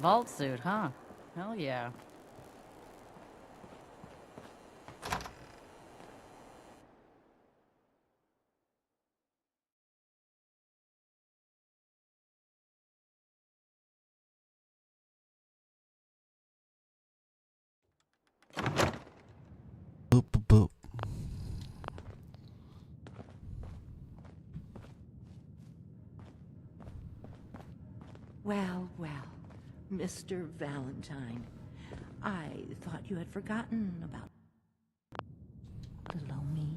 Vault suit, huh? Hell yeah. Boop, boop, boop. Well, well, Mr. Valentine. I thought you had forgotten about little old me.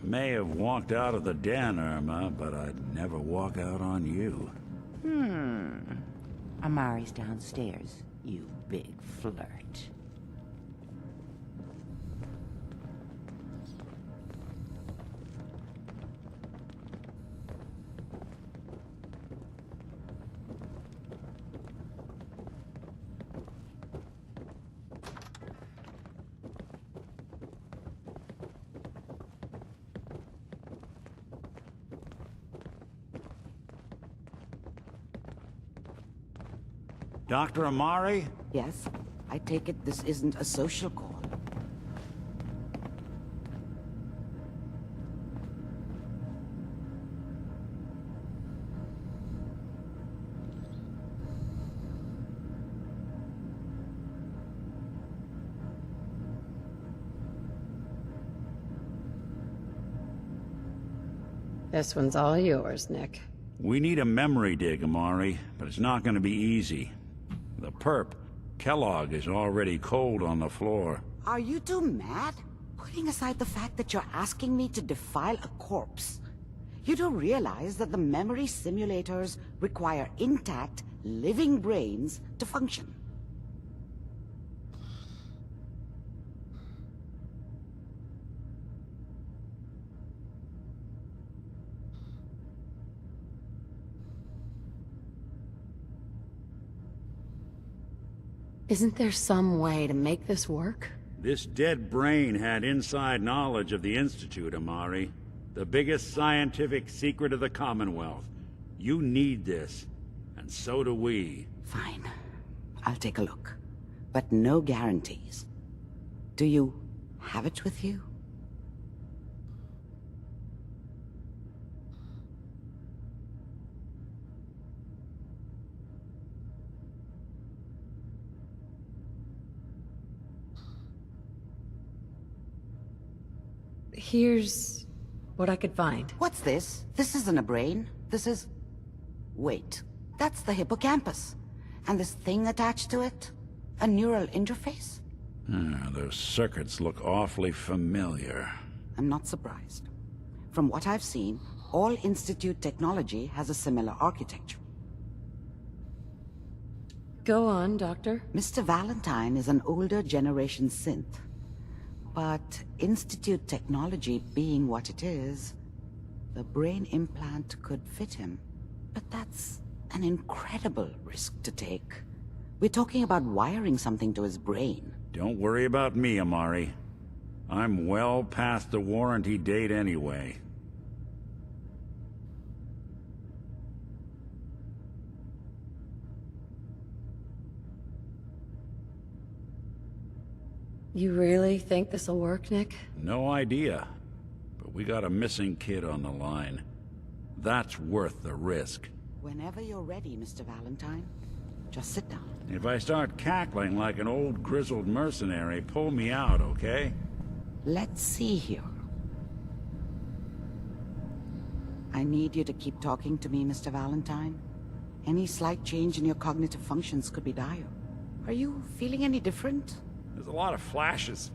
May have walked out of the den, Irma, but I'd never walk out on you. Amari's downstairs, you big flirt. Dr. Amari? Yes, I take it this isn't a social call. This one's all yours, Nick. We need a memory dig, Amari, but it's not going to be easy. The perp, Kellogg, is already cold on the floor. Are you two mad? Putting aside the fact that you're asking me to defile a corpse, you do realize that the memory simulators require intact, living brains to function. Isn't there some way to make this work? This dead brain had inside knowledge of the Institute, Amari. The biggest scientific secret of the Commonwealth. You need this, and so do we. Fine. I'll take a look. But no guarantees. Do you have it with you? Here's what I could find. What's this? This isn't a brain. This is... Wait. That's the hippocampus. And this thing attached to it? A neural interface? Those circuits look awfully familiar. I'm not surprised. From what I've seen, all Institute technology has a similar architecture. Go on, Doctor. Mr. Valentine is an older generation synth. But Institute technology being what it is, the brain implant could fit him. But that's an incredible risk to take. We're talking about wiring something to his brain. Don't worry about me, Amari. I'm well past the warranty date anyway. You really think this'll work, Nick? No idea. But we got a missing kid on the line. That's worth the risk. Whenever you're ready, Mr. Valentine, just sit down. If I start cackling like an old grizzled mercenary, pull me out, okay? Let's see here. I need you to keep talking to me, Mr. Valentine. Any slight change in your cognitive functions could be dire. Are you feeling any different? There's a lot of flashes.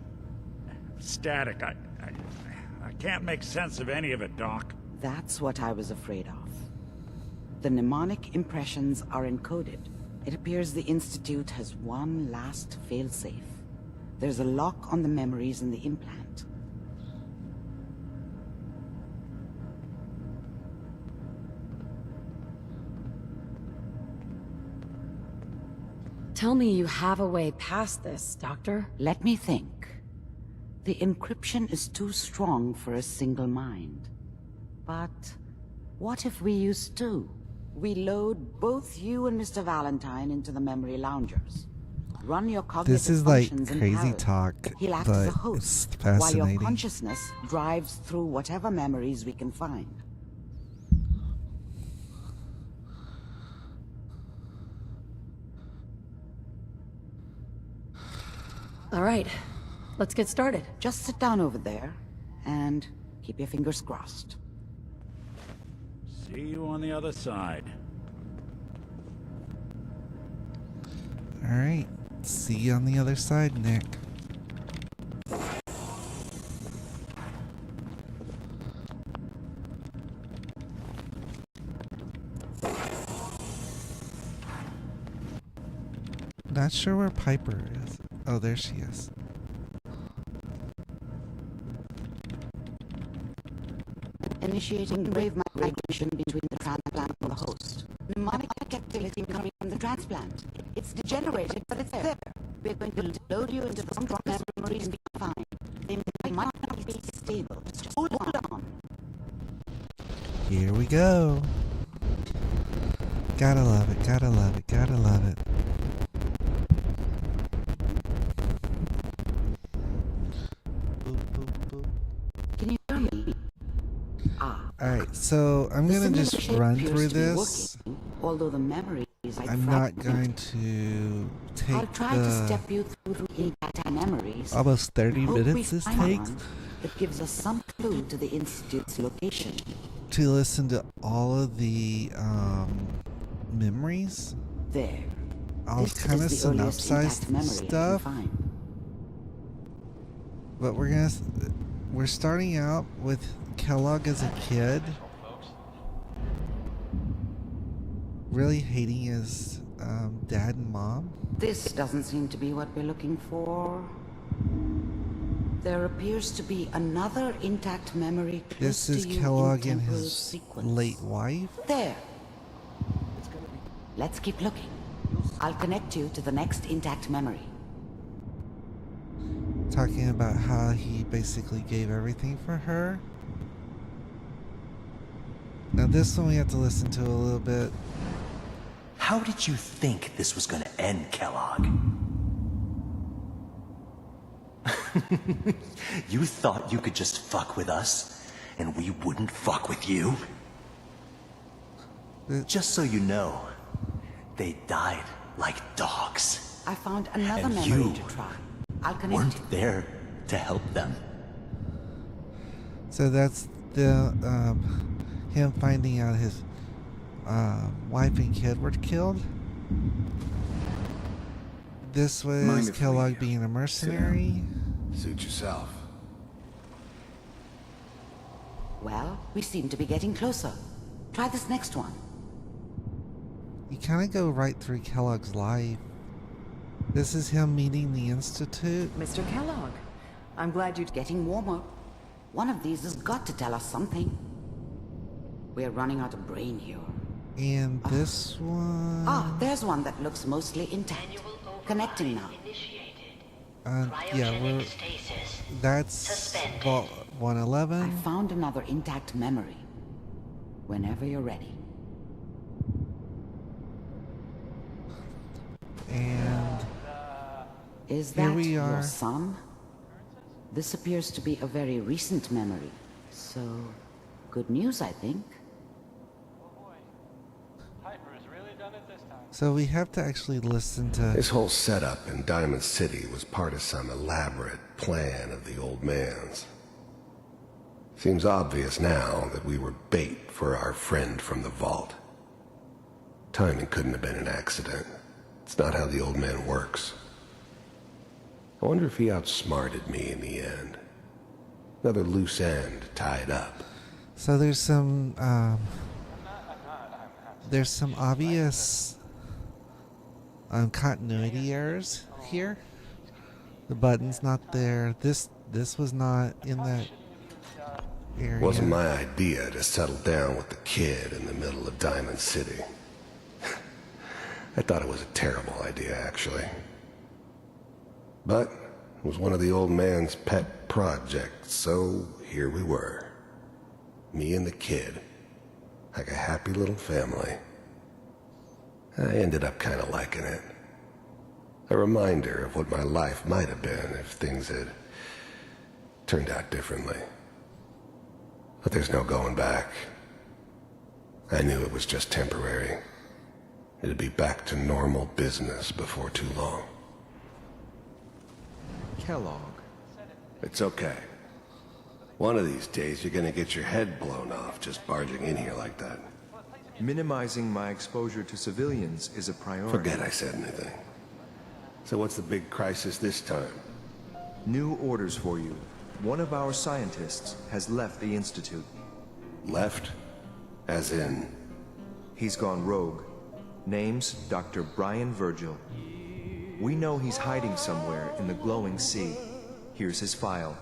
Static. I can't make sense of any of it, Doc. That's what I was afraid of. The mnemonic impressions are encoded. It appears the Institute has one last failsafe. There's a lock on the memories in the implant. Tell me you have a way past this, Doctor. Let me think. The encryption is too strong for a single mind. But what if we use two? We load both you and Mr. Valentine into the memory loungers. Run your cognitive This is like functions in crazy parallel. talk, He'll act as a but host, it's while fascinating. your consciousness drives through whatever memories we can find. All right, let's get started. Just sit down over there and keep your fingers crossed. See you on the other side. All right. See you on the other side, Nick. Not sure where Piper is. Oh, there she is. Initiating wave migration between the transplant and the host. Mnemonic activity coming from the transplant. It's degenerated, but it's there. We're going to load you into some memories and be fine. They might not be stable. Just hold on. Here we go. Gotta love it, gotta love it, gotta love it. Boop, boop, boop. Can you hear me? Alright, so I'm gonna just run through this. Working, although the memories I'm not going to I'll take try to the step you through impact memories. almost 30 Hope we minutes this find takes one that gives us some clue to the Institute's location. to listen to all of the memories. There. I'll This kind of is the earliest synopsize intact memory I can stuff, find. but we're starting out with Kellogg as a kid, really hating his dad and mom. This doesn't seem to be what we're looking for. There appears to be another intact memory close This is to you Kellogg in and temporal his sequence. late wife. There. Let's keep looking. I'll connect you to the next intact memory. Talking about how he basically gave everything for her. Now this one we have to listen to a little bit. How did you think this was gonna end, Kellogg? You thought you could just fuck with us, and we wouldn't fuck with you? Just so you know, they died like dogs. I found another And memory you to try. I'll connect you. Weren't there to help them. So that's the him finding out his wife and kid were killed. This was Kellogg being a mercenary. Suit yourself. Well, we seem to be getting closer. Try this next one. You kind of go right through Kellogg's life. This is him meeting the Institute. Mr. Kellogg, I'm glad you're Getting warmer. One of these has got to tell us something. We're running out of brain here. And this one... Ah, there's one that looks mostly intact. Connecting now. yeah, that's Vault I 111. found another intact memory. Whenever you're ready. And Is Here that we your are. son? This appears to be a very recent memory. So, good news, I think. so we have to actually listen to... This whole setup in Diamond City was part of some elaborate plan of the old man's. Seems obvious now that we were bait for our friend from the vault. Timing couldn't have been an accident. It's not how the old man works. I wonder if he outsmarted me in the end. Another loose end tied up. So there's some obvious continuity errors here. The button's not there. This was not in that area. Wasn't my idea to settle down with the kid in the middle of Diamond City. I thought it was a terrible idea, actually. But it was one of the old man's pet projects, so here we were. Me and the kid. Like a happy little family. I ended up kind of liking it. A reminder of what my life might have been if things had turned out differently. But there's no going back. I knew it was just temporary. It'd be back to normal business before too long. Kellogg. It's okay. One of these days you're gonna get your head blown off just barging in here like that. Minimizing my exposure to civilians is a priority. Forget I said anything. So what's the big crisis this time? New orders for you. One of our scientists has left the Institute. Left? As in? He's gone rogue. Name's Dr. Brian Virgil. We know he's hiding somewhere in the glowing sea. Here's his file.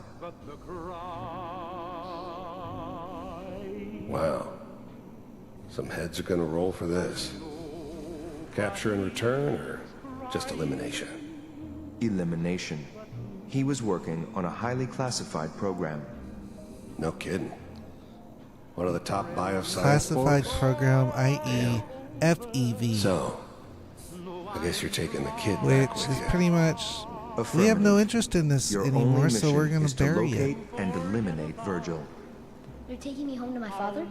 Wow. Some heads are gonna roll for this. Capture and return, or just elimination? Elimination. He was working on a highly classified program. No kidding. One of the top bioscience Classified folks? program, i.e. FEV, So, I guess you're taking the kid which back with is you. pretty much, we have no interest in this Your anymore, only so we're mission gonna is to bury locate it. and eliminate Virgil. You're taking me home to my father?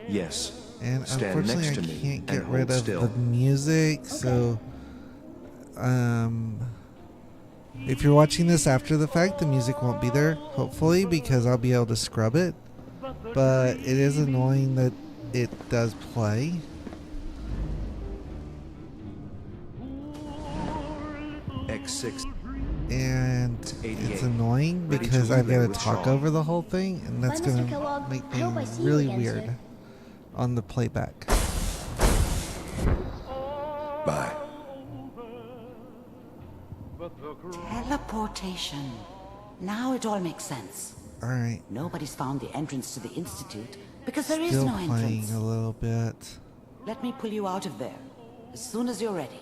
Yes. And Stand unfortunately, next I to me can't get and rid hold of still. the music, so if you're watching this after the fact, the music won't be there, hopefully, because I'll be able to scrub it. But it is annoying that it does play. X6. And 88. it's annoying Ready to because I've got relay to with talk Sean. over the whole thing, and that's Bye, Mr. going to Kellogg. make I hope I things see you really again weird soon. on the playback. Bye. Teleportation. Now it all makes sense. Alright, Nobody's found the entrance to the Institute because there is still no playing entrance. a little bit. Let me pull you out of there as soon as you're ready.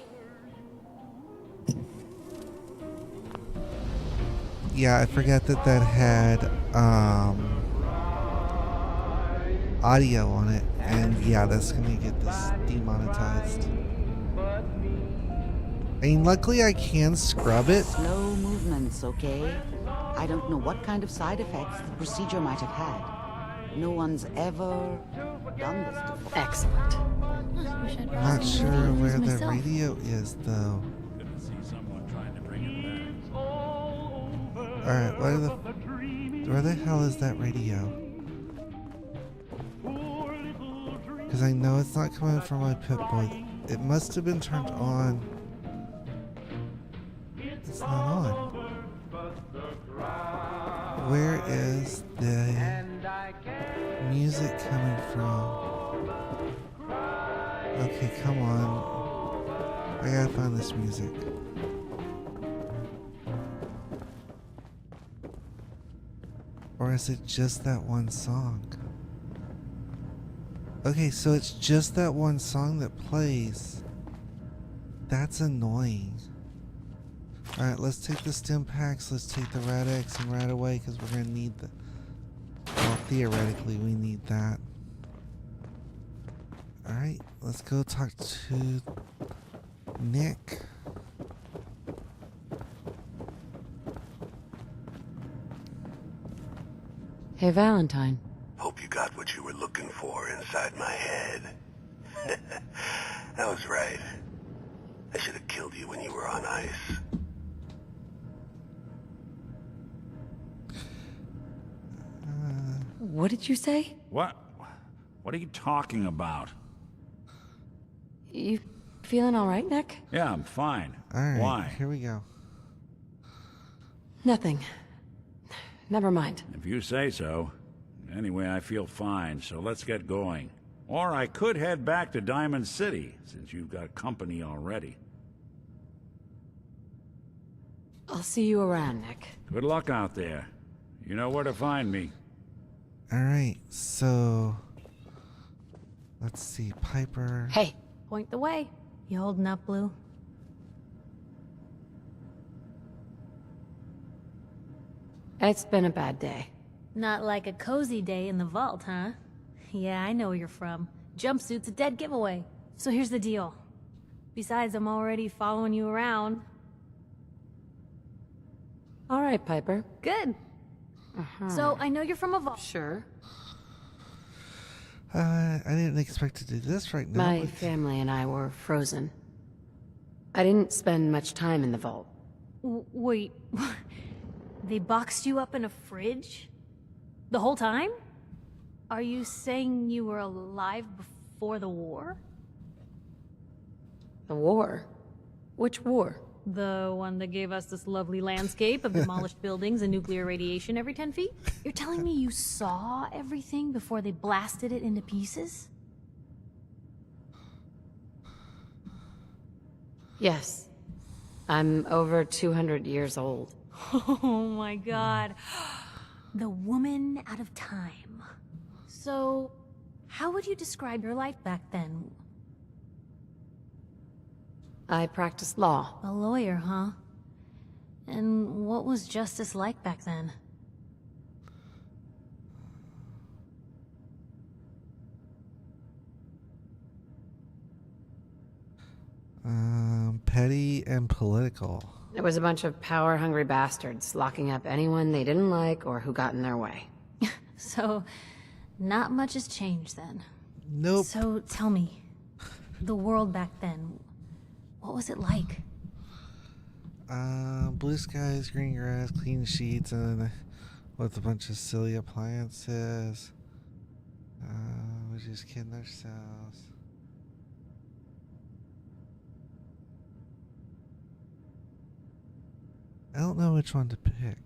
Yeah, I forgot that that had audio on it, and yeah, that's gonna get this demonetized. I mean, luckily I can scrub it. Slow movements, okay? I don't know what kind of side effects the procedure might have had. No one's ever done this before. Excellent. Wish I'd I'm not watched sure the videos where the myself. radio is, though. Couldn't see someone trying to bring it back. Alright, where the hell is that radio? Because I know it's not coming from my Pip-Boy. It must have been turned on. It's not on. Where is the music coming from? Okay, come on. I gotta find this music. Or is it just that one song? Okay, so it's just that one song that plays. That's annoying. Alright, let's take the stim packs, let's take the Rad X and Rad Away, because we're going to need the... Well, theoretically, we need that. Alright, let's go talk to Nick. Hey, Valentine. Hope you got what you were looking for inside my head. That was right. I should have killed you when you were on ice. What did you say? What? What are you talking about? You feeling all right, Nick? Yeah, I'm fine. Alright, Why? here we go. Nothing. Never mind. If you say so. Anyway, I feel fine, so let's get going. Or I could head back to Diamond City, since you've got company already. I'll see you around, Nick. Good luck out there. You know where to find me. Alright, so... Let's see, Piper... Hey, Point the way. You holding up, Blue? it's been a bad day. Not like a cozy day in the vault, huh? Yeah, I know where you're from. Jumpsuit's a dead giveaway. So here's the deal. Besides, I'm already following you around. All right, Piper. Good. So I know you're from a vault. Sure. I didn't expect to do this right now. My but- family and I were frozen. I didn't spend much time in the vault. Wait, they boxed you up in a fridge? The whole time? Are you saying you were alive before the war? The war? Which war? The one that gave us this lovely landscape of demolished buildings and nuclear radiation every 10 feet? You're telling me you saw everything before they blasted it into pieces? Yes. I'm over 200 years old. Oh my god. The woman out of time. So, how would you describe your life back then? I practiced law. A lawyer, huh? And what was justice like back then? Petty and political. It was a bunch of power-hungry bastards locking up anyone they didn't like or who got in their way. So, not much has changed then. Nope. So, tell me, the world back then, what was it like? Blue skies, green grass, clean sheets, and with a bunch of silly appliances. We're just kidding ourselves. I don't know which one to pick.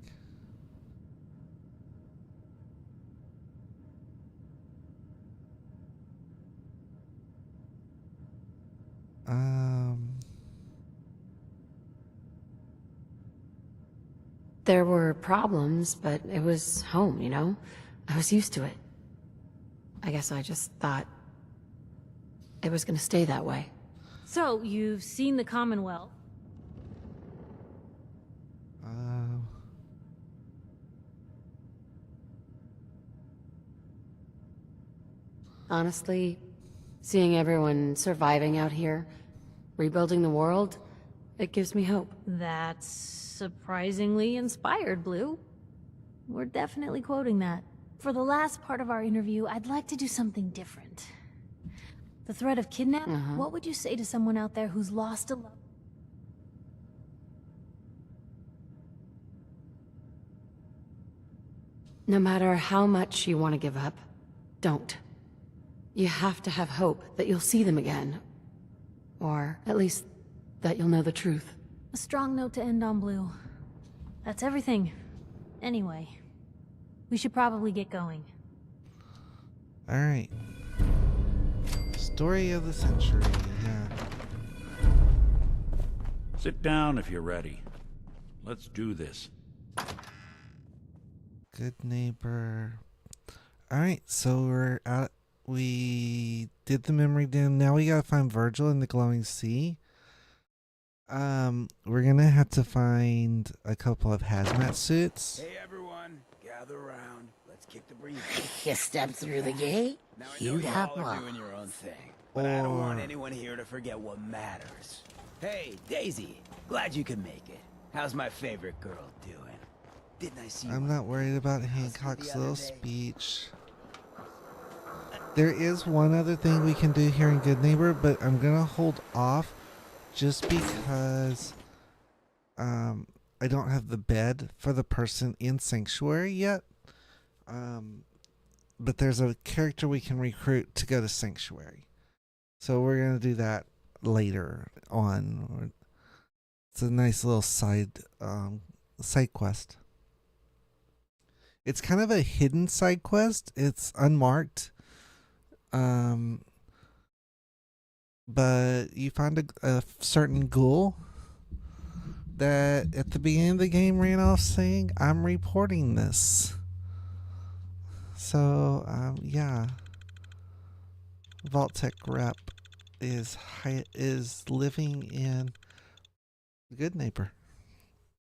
There were problems, but it was home, you know? I was used to it. I guess I just thought it was gonna stay that way. So, you've seen the Commonwealth. Honestly, seeing everyone surviving out here, rebuilding the world, it gives me hope. That's surprisingly inspired, Blue. We're definitely quoting that. For the last part of our interview, I'd like to do something different. The threat of kidnap? What would you say to someone out there who's lost a love? No matter how much you want to give up, don't. You have to have hope that you'll see them again. Or at least that you'll know the truth. A strong note to end on, Blue. That's everything. Anyway, we should probably get going. Alright. Story of the century, yeah. Sit down if you're ready. Let's do this. Good neighbor. Alright, so we're out. We did the memory den. Now we gotta find Virgil in the glowing sea. We're gonna have to find a couple of hazmat suits. Hey everyone, gather around. Let's kick the breeze. You step through the gate, Now I know you you got all are one. doing your own thing, but I don't want anyone here to forget what matters. Hey, Daisy, glad you could make it. How's my favorite girl doing? Didn't I see you? I'm not worried about Hancock's little speech. There is one other thing we can do here in Good Neighbor, but I'm gonna hold off just because I don't have the bed for the person in Sanctuary yet. But there's a character we can recruit to go to Sanctuary. So we're gonna do that later on. It's a nice little side quest. It's kind of a hidden side quest. It's unmarked. But you find a certain ghoul that at the beginning of the game ran off saying, "I'm reporting this." So, yeah. Vault-Tec rep is living in Good Neighbor.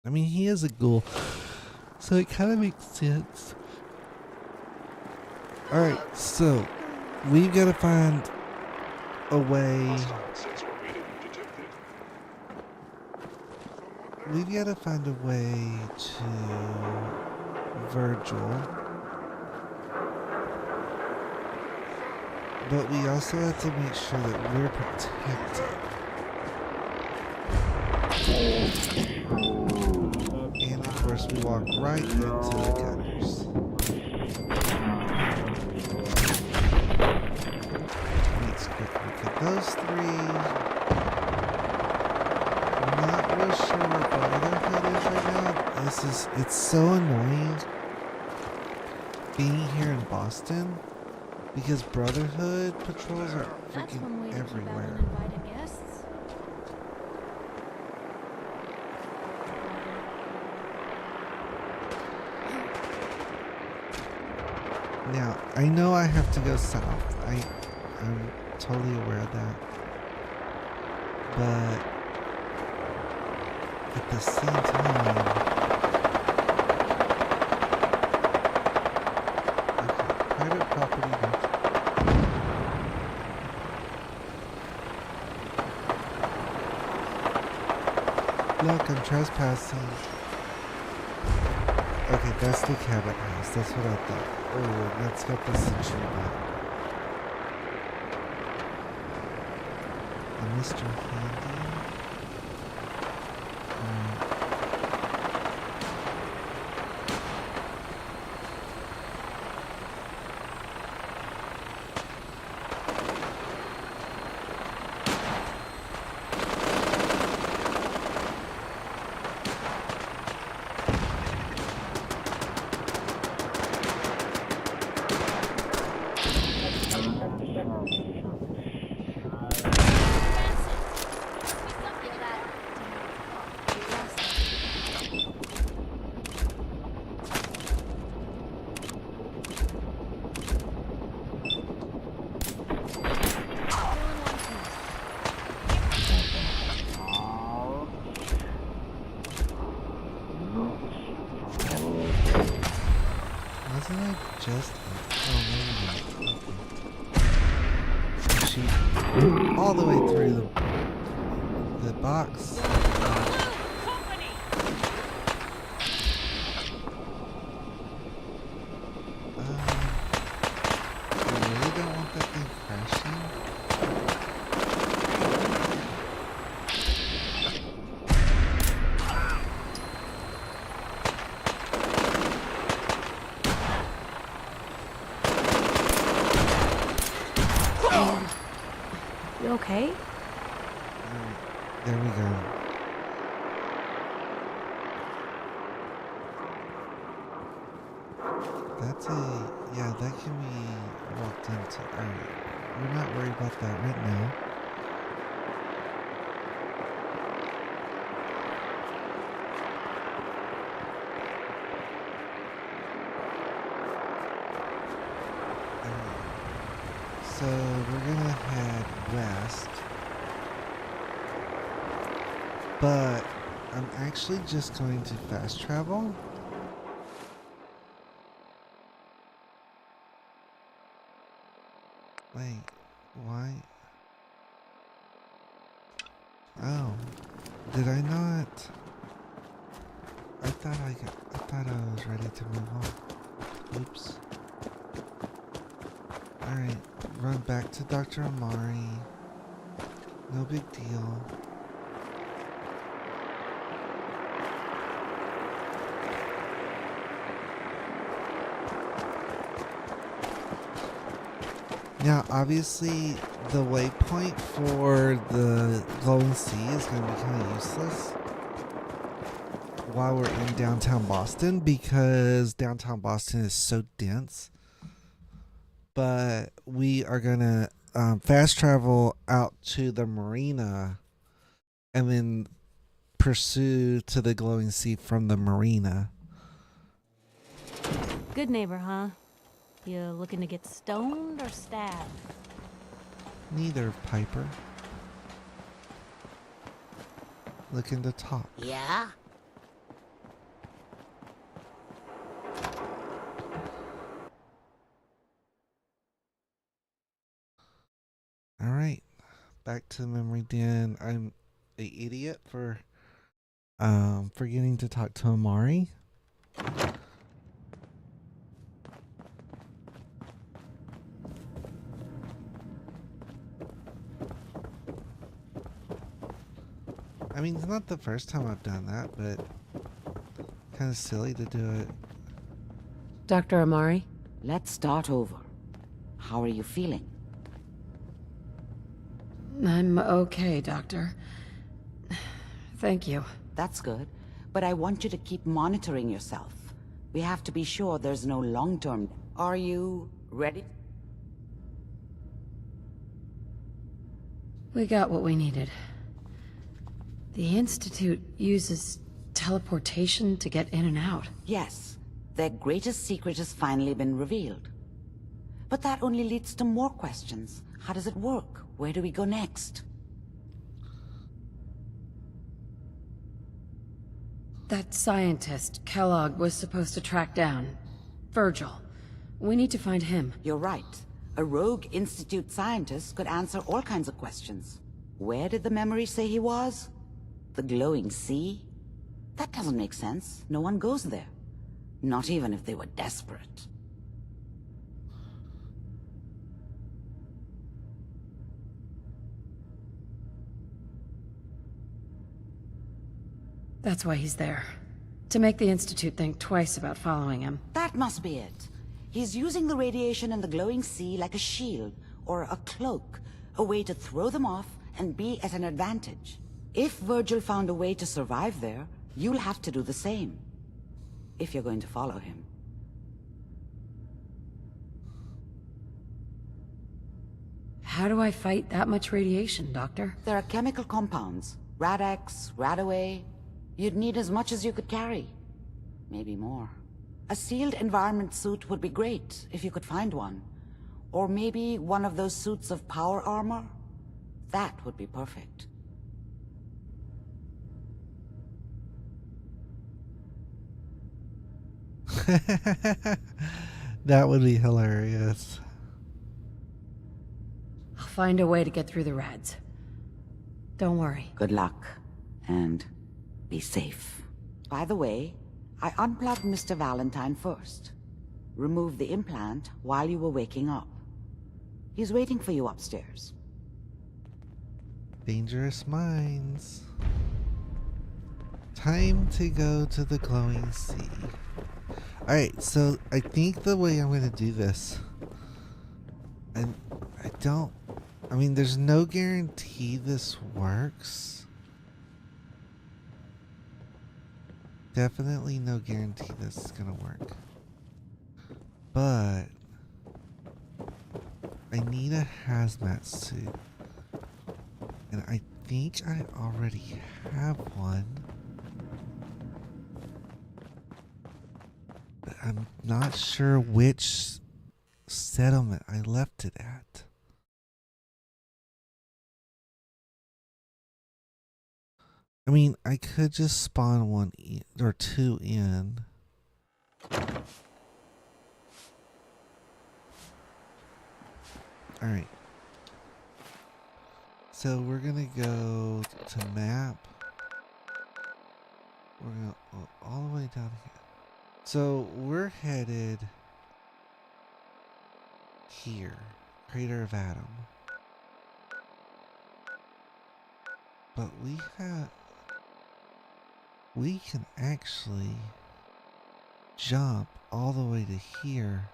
I mean, he is a ghoul, so it kind of makes sense. Alright, so we've got to find way. We've got to find a way to Virgil. But we also have to make sure that we're protected. And of course we walk right into the gunners. Let's quick look at those three. I'm not real sure what Brotherhood is right now. It's so annoying being here in Boston because Brotherhood patrols are freaking everywhere. Now, I know I have to go south. I'm totally aware of that. But at the same time, okay, private property. Look, I'm trespassing. Okay, that's the cabin house. That's what I thought. Oh, let's get the century back. Mr. Handy. Wasn't I just... Oh, maybe not. Okay. She... all the way through the box. I really don't want that thing crashing. You okay? There we go. That's a... yeah, that can be walked into. Alright, we're not worried about that right now. So we're gonna head west, but I'm actually just going to fast travel. Wait, why? Oh, did I not? I thought I was ready to move on. Oops. Alright, run back to Dr. Amari. No big deal. Now, obviously, the waypoint for the glowing sea is going to be kind of useless while we're in downtown Boston because downtown Boston is so dense. But we are going to fast travel out to the marina and then pursue to the glowing sea from the marina. Good neighbor, huh? You looking to get stoned or stabbed? Neither, Piper. Looking to talk. Yeah? All right. back to the memory den. I'm an idiot for forgetting to talk to Amari. I mean, it's not the first time I've done that, but kind of silly to do it. Dr. Amari? Let's start over. How are you feeling? I'm okay, Doctor. Thank you. That's good, but I want you to keep monitoring yourself. We have to be sure there's no long-term... Are you ready? We got what we needed. The Institute uses teleportation to get in and out. Yes, their greatest secret has finally been revealed. But that only leads to more questions. How does it work? Where do we go next? That scientist Kellogg was supposed to track down. Virgil. We need to find him. You're right. A rogue Institute scientist could answer all kinds of questions. Where did the memory say he was? The glowing sea? That doesn't make sense. No one goes there. Not even if they were desperate. That's why he's there. To make the Institute think twice about following him. That must be it. He's using the radiation in the glowing sea like a shield, or a cloak, a way to throw them off and be at an advantage. If Virgil found a way to survive there, you'll have to do the same. If you're going to follow him. How do I fight that much radiation, Doctor? There are chemical compounds. Rad-X, Radaway. You'd need as much as you could carry. Maybe more. A sealed environment suit would be great, if you could find one. Or maybe one of those suits of power armor? That would be perfect. That would be hilarious. I'll find a way to get through the rads. Don't worry. Good luck. And be safe. By the way, I unplugged Mr. Valentine first. Removed the implant while you were waking up. He's waiting for you upstairs. Dangerous minds. Time to go to the glowing sea. Alright, so I think the way I'm going to do this, and I mean, there's no guarantee this works. Definitely no guarantee this is going to work. But I need a hazmat suit. And I think I already have one. But I'm not sure which settlement I left it at. I mean, I could just spawn one or two in. Alright. So we're gonna go to map. We're gonna go all the way down here. So we're headed here. Crater of Adam. But we can actually jump all the way to here.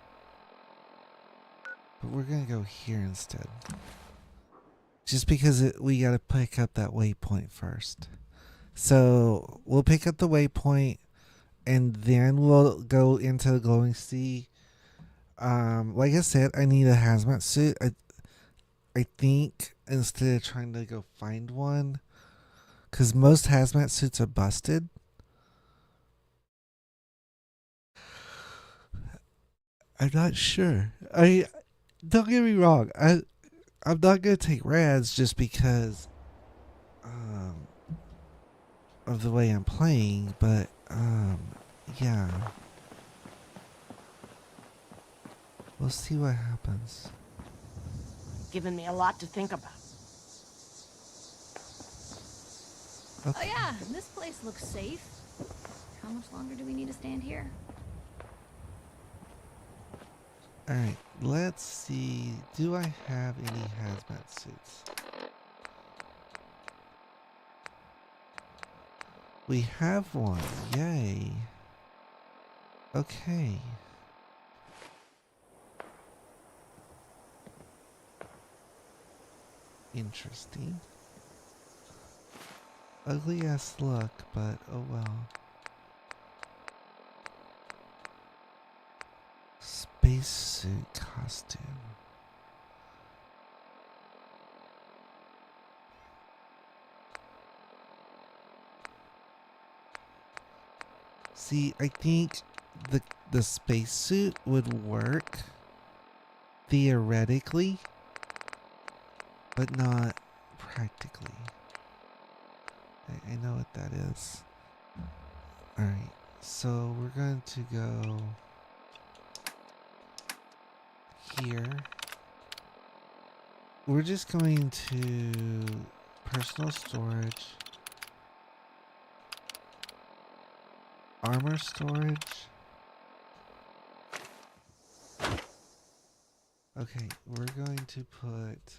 But we're gonna go here instead. Just because we gotta pick up that waypoint first. So we'll pick up the waypoint and then we'll go into the glowing sea. Like I said, I need a hazmat suit. I think instead of trying to go find one, because most hazmat suits are busted. I'm not sure. Don't get me wrong. I'm not gonna take rads just because of the way I'm playing, but yeah. We'll see what happens. Given me a lot to think about. Oh yeah, this place looks safe. How much longer do we need to stand here? Alright, let's see. Do I have any hazmat suits? We have one. Yay. Okay. Interesting. Ugly ass look, but oh well. Spacesuit costume. See, I think the spacesuit would work theoretically, but not practically. I know what that is. Alright, so we're going to go here. We're just going to personal storage, armor storage. Okay, we're going to put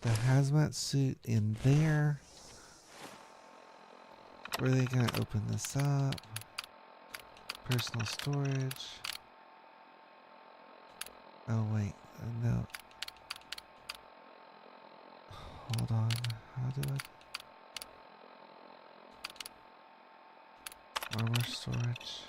the hazmat suit in there. Where are they gonna open this up? Personal storage. Oh wait, no. Hold on, how do I... Armor storage.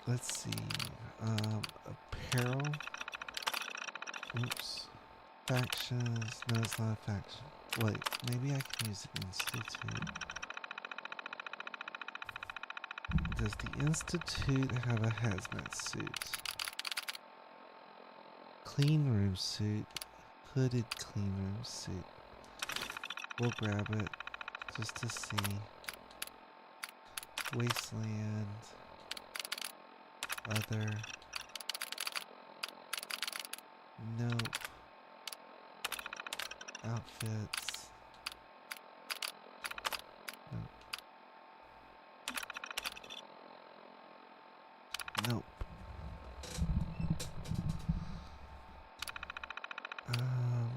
Let's see. Apparel. Oops. Factions. No, it's not a faction. Wait, maybe I can use the Institute. Does the Institute have a hazmat suit? Clean room suit. Hooded clean room suit. We'll grab it just to see. Wasteland. Other. Nope. Outfits. Nope. Nope.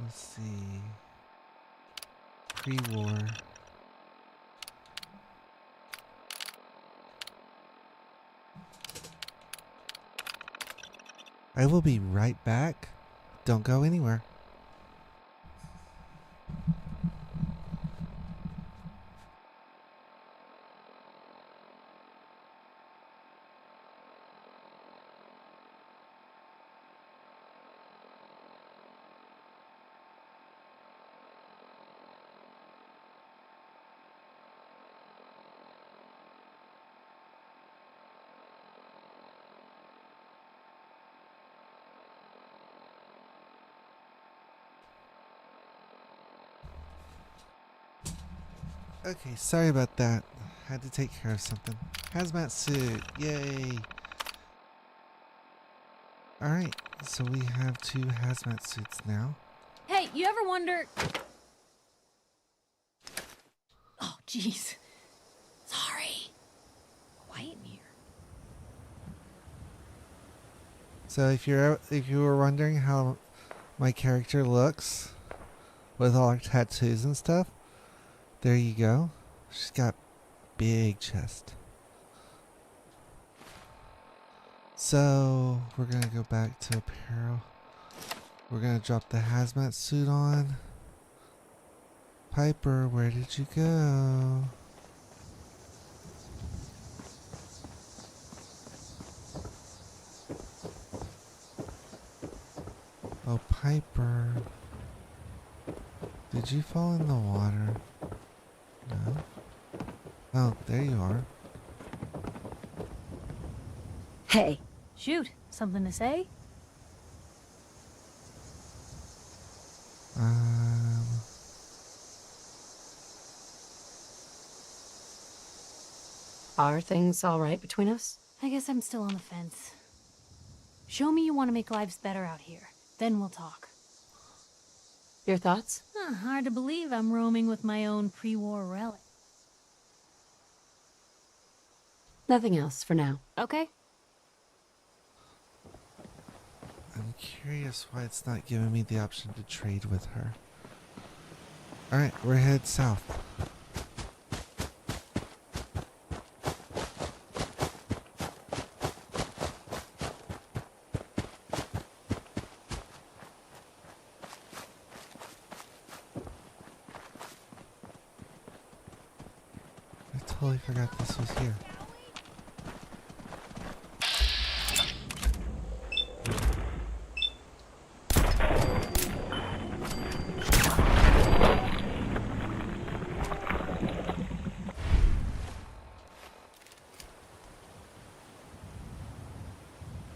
Let's see. Pre-war. I will be right back. Don't go anywhere. Okay, sorry about that. Had to take care of something. Hazmat suit, yay! Alright, so we have 2 hazmat suits now. Hey, you ever wonder... Oh, jeez. Sorry. Quiet in here. So if you were wondering how my character looks with all her tattoos and stuff, there you go. She's got big chest. So we're gonna go back to apparel. We're gonna drop the hazmat suit on. Piper, where did you go? Oh, Piper. Did you fall in the water? No? Oh, there you are. Hey. Shoot, something to say? Are things all right between us? I guess I'm still on the fence. Show me you want to make lives better out here. Then we'll talk. Your thoughts? Hard to believe I'm roaming with my own pre-war relic. Nothing else for now. Okay. I'm curious why it's not giving me the option to trade with her. Alright, we're headed south. I totally forgot this was here.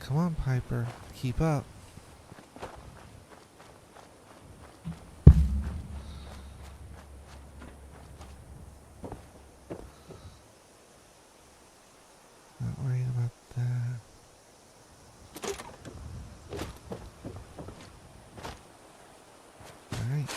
Come on, Piper. Keep up. Not worried about that. Alright.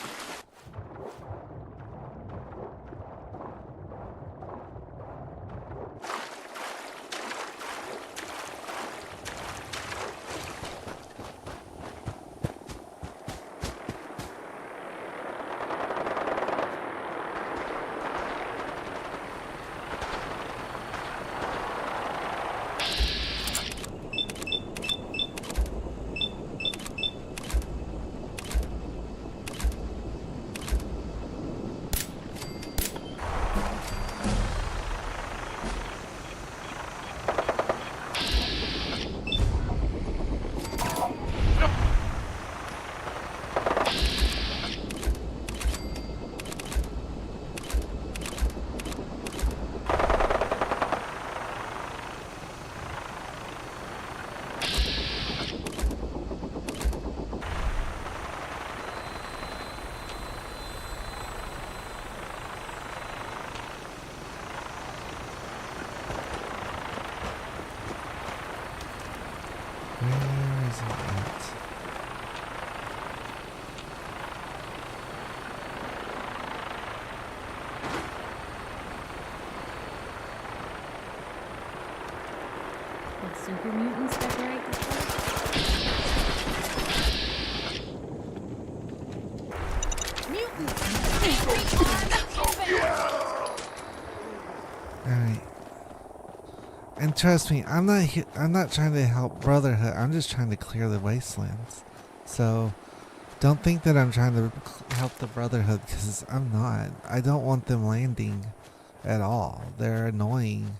Where is it at? Did super mutants decorate this place? Alright. And trust me, I'm not trying to help Brotherhood. I'm just trying to clear the wastelands. So don't think that I'm trying to help the Brotherhood, because I'm not. I don't want them landing at all. They're annoying.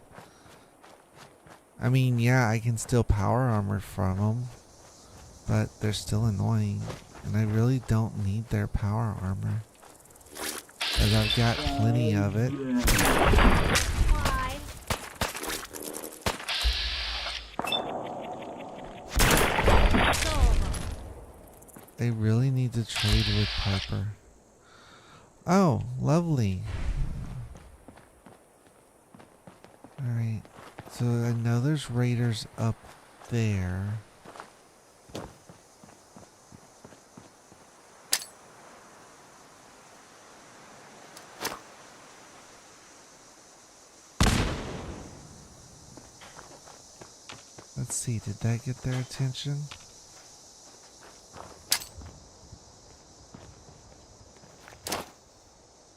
I mean, yeah, I can steal power armor from them, but they're still annoying. And I really don't need their power armor, as I've got plenty of it. They really need to trade with Piper. Oh, lovely. Alright. So I know there's raiders up there. Let's see, did that get their attention?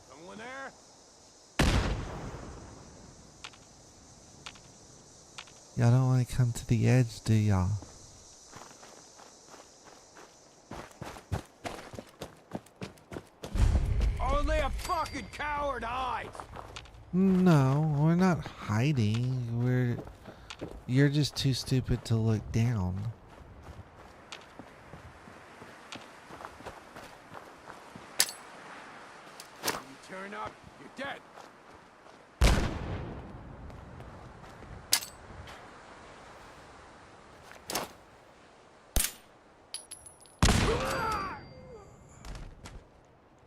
Someone there? Y'all don't want to come to the edge, do y'all? Only a fucking coward hides. No, we're not hiding. You're just too stupid to look down. You turn up, you're dead.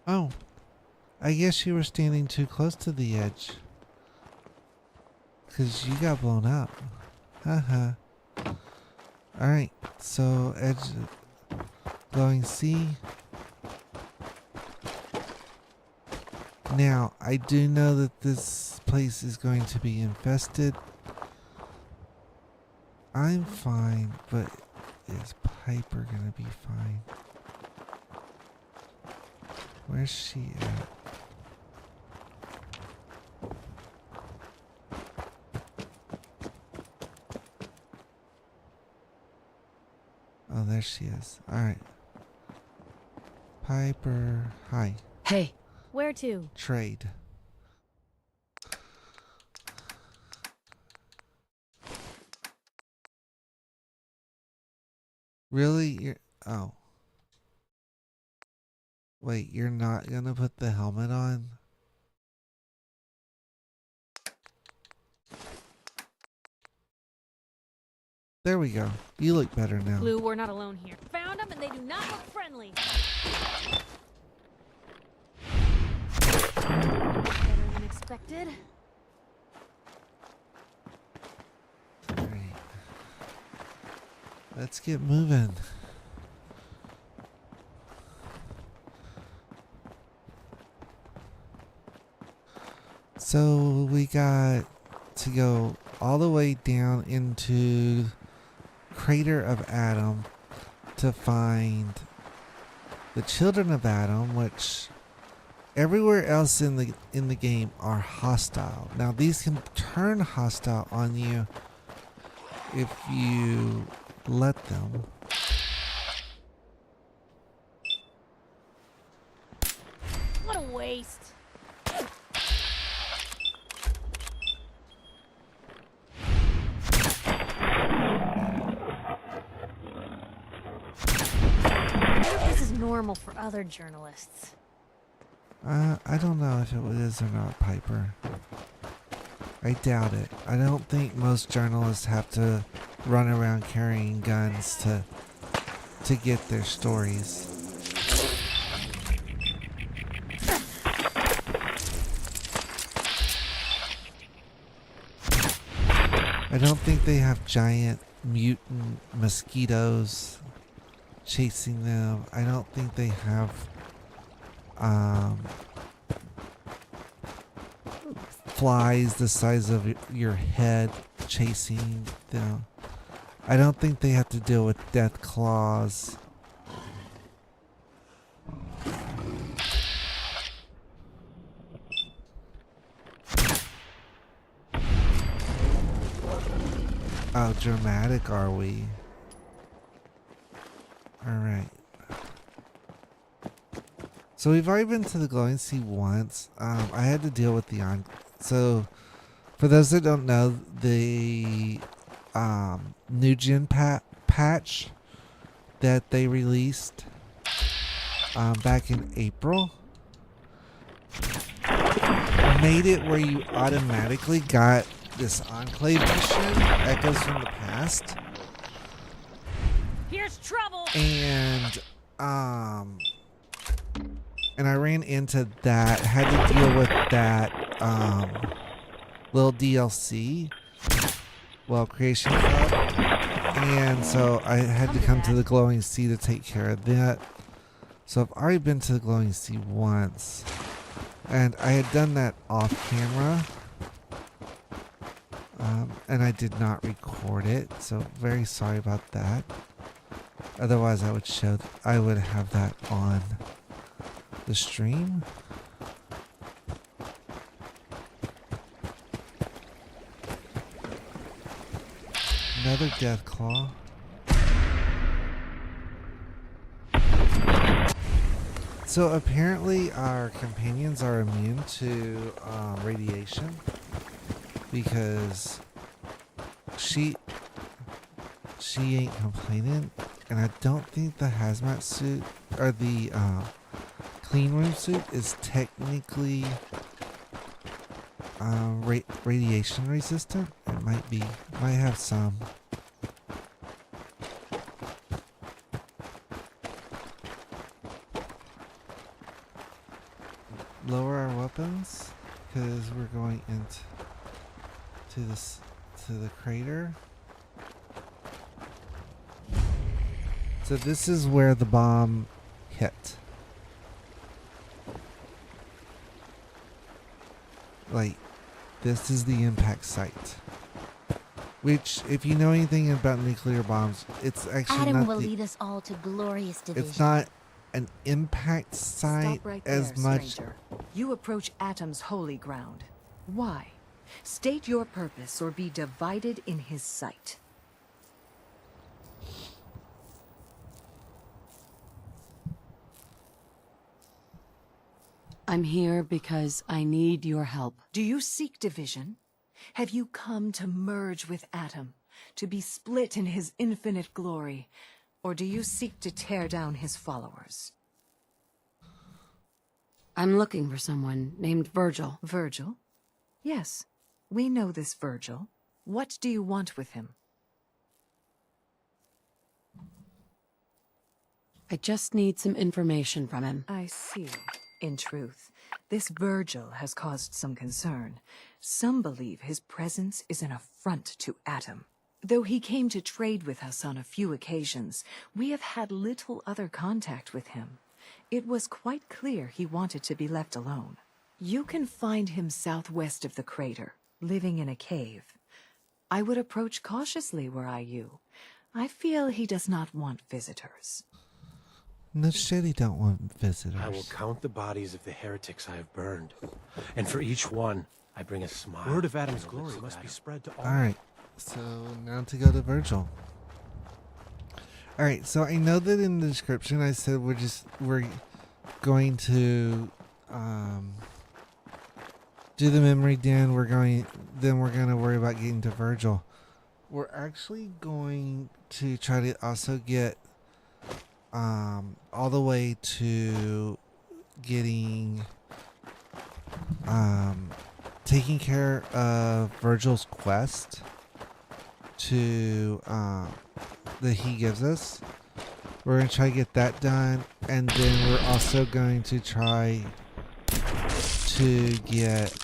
Oh, I guess you were standing too close to the edge. Because you got blown up. Haha. Alright, so edge glowing sea. Now, I do know that this place is going to be infested. I'm fine, but is Piper gonna be fine? Where's she at? Oh, there she is. Alright. Piper. Hi. Hey. Where to? Trade. Really? You're... Oh. Wait, you're not gonna put the helmet on? There we go. You look better now. Blue, we're not alone here. Found them and they do not look friendly. Better than expected. Alright. Let's get moving. So we got to go all the way down into Crater of Adam to find the children of Adam, which everywhere else in the game are hostile. Now these can turn hostile on you if you let them. What a waste. This is normal for other journalists. I don't know if it is or not, Piper. I doubt it. I don't think most journalists have to run around carrying guns to get their stories. I don't think they have giant mutant mosquitoes chasing them. I don't think they have flies the size of your head chasing them. I don't think they have to deal with death claws. How dramatic are we? Alright. So we've already been to the glowing sea once. I had to deal with the so for those that don't know, the new gen patch that they released back in April made it where you automatically got this Enclave mission, Echoes from the Past. Here's trouble. And I ran into that, had to deal with that little DLC, well, Creation Club, and so I had to come to the glowing sea to take care of that. So I've already been to the glowing sea once, and I had done that off camera, and I did not record it, so very sorry about that. Otherwise I would have that on the stream. Another death claw. So apparently our companions are immune to radiation because she ain't complaining, and I don't think the hazmat suit or the clean room suit is technically radiation resistant. It might be, might have some. Lower our weapons because we're going into to the crater. So this is where the bomb hit. Like, this is the impact site. Which, if you know anything about nuclear bombs, it's actually Adam not will lead us all to glorious division. it's not an impact site Stop right as there, much. stranger. You approach Atom's holy ground. Why? State your purpose or be divided in his sight. I'm here because I need your help. Do you seek division? Have you come to merge with Atom, to be split in his infinite glory? Or do you seek to tear down his followers? I'm looking for someone named Virgil. Virgil? Yes, we know this Virgil. What do you want with him? I just need some information from him. I see. In truth, this Virgil has caused some concern. Some believe his presence is an affront to Atom. Though he came to trade with us on a few occasions, we have had little other contact with him. It was quite clear he wanted to be left alone. You can find him southwest of the crater, living in a cave. I would approach cautiously were I you. I feel he does not want visitors. No shit, he don't want visitors. I will count the bodies of the heretics I have burned, and for each one, I bring a smile. Word of Adam's glory must be spread to all. Alright, so now to go to Virgil. Alright, so I know that in the description I said we're going to do the memory den. Then we're gonna worry about getting to Virgil. We're actually going to try to also get all the way to getting taking care of Virgil's quest to that he gives us. We're gonna try to get that done, and then we're also going to try to get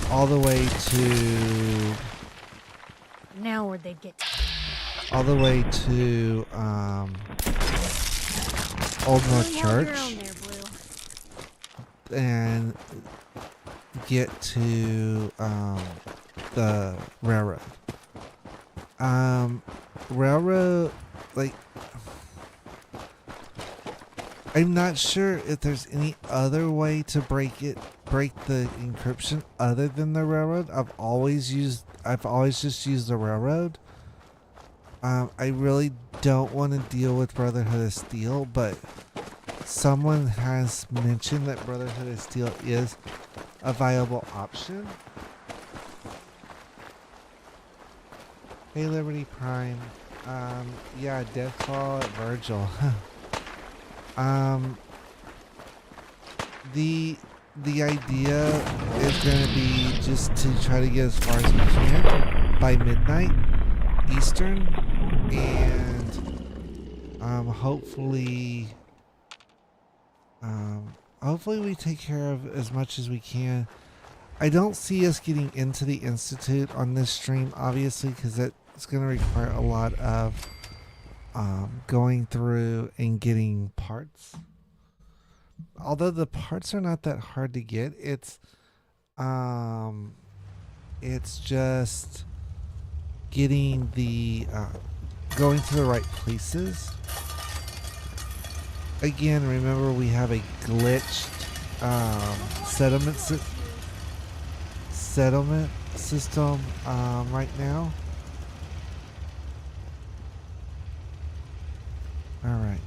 all the way to Now where'd they get? all the way to Old North Church and get to the railroad. Railroad, like, I'm not sure if there's any other way to break the encryption other than the railroad. I've always just used the railroad. I really don't want to deal with Brotherhood of Steel, but someone has mentioned that Brotherhood of Steel is a viable option. Hey, Liberty Prime. Yeah, Deathfall at Virgil. The idea is going to be just to try to get as far as we can by midnight Eastern, and hopefully we take care of as much as we can. I don't see us getting into the Institute on this stream, obviously, because it's going to require a lot of going through and getting parts. Although the parts are not that hard to get, it's just getting the going to the right places. Again, remember we have a glitched settlement system right now. Alright.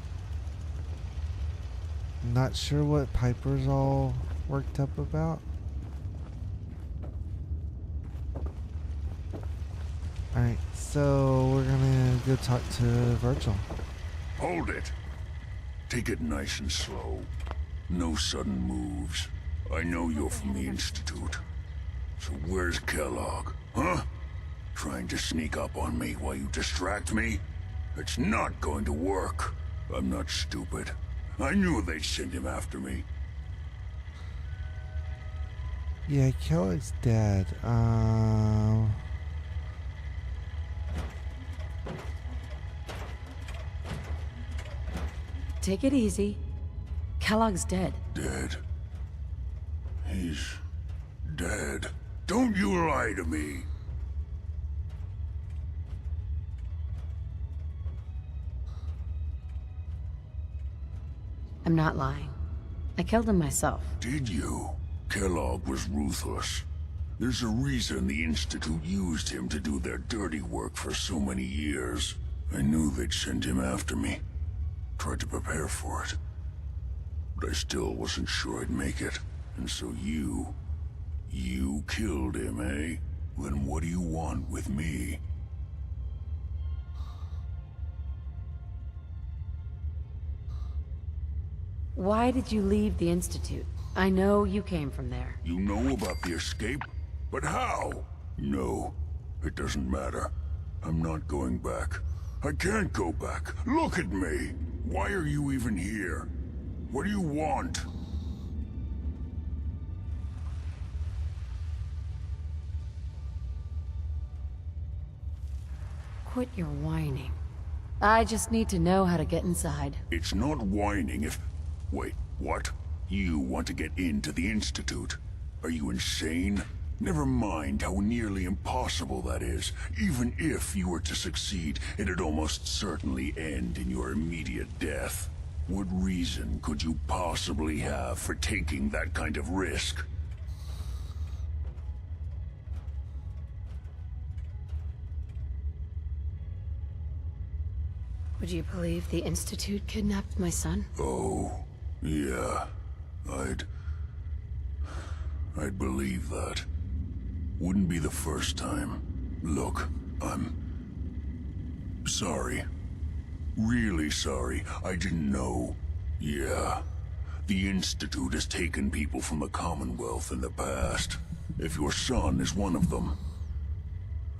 Not sure what Piper's all worked up about. Alright, so we're gonna go talk to Virgil. Hold it. Take it nice and slow. No sudden moves. I know you're from the Institute. So where's Kellogg? Huh? Trying to sneak up on me while you distract me? It's not going to work. I'm not stupid. I knew they'd send him after me. Yeah, Kellogg's dead. Take it easy. Kellogg's dead. Dead? He's dead. Don't you lie to me! I'm not lying. I killed him myself. Did you? Kellogg was ruthless. There's a reason the Institute used him to do their dirty work for so many years. I knew they'd send him after me. Tried to prepare for it. But I still wasn't sure I'd make it. And so you killed him, eh? Then what do you want with me? Why did you leave the Institute? I know you came from there. You know about the escape? But how? No, it doesn't matter. I'm not going back. I can't go back. Look at me! Why are you even here? What do you want? Quit your whining. I just need to know how to get inside. It's not whining if... Wait, what? You want to get into the Institute? Are you insane? Never mind how nearly impossible that is. Even if you were to succeed, it'd almost certainly end in your immediate death. What reason could you possibly have for taking that kind of risk? Would you believe the Institute kidnapped my son? Oh, yeah. I'd believe that. Wouldn't be the first time. Look, I'm... sorry. Really sorry. I didn't know. Yeah. The Institute has taken people from the Commonwealth in the past. If your son is one of them,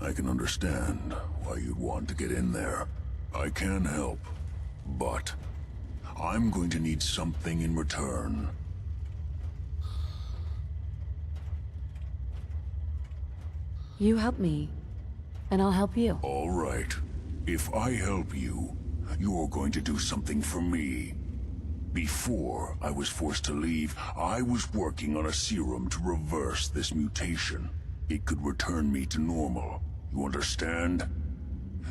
I can understand why you'd want to get in there. I can help, but I'm going to need something in return. You help me, and I'll help you. All right. If I help you, you're going to do something for me. Before I was forced to leave, I was working on a serum to reverse this mutation. It could return me to normal. You understand?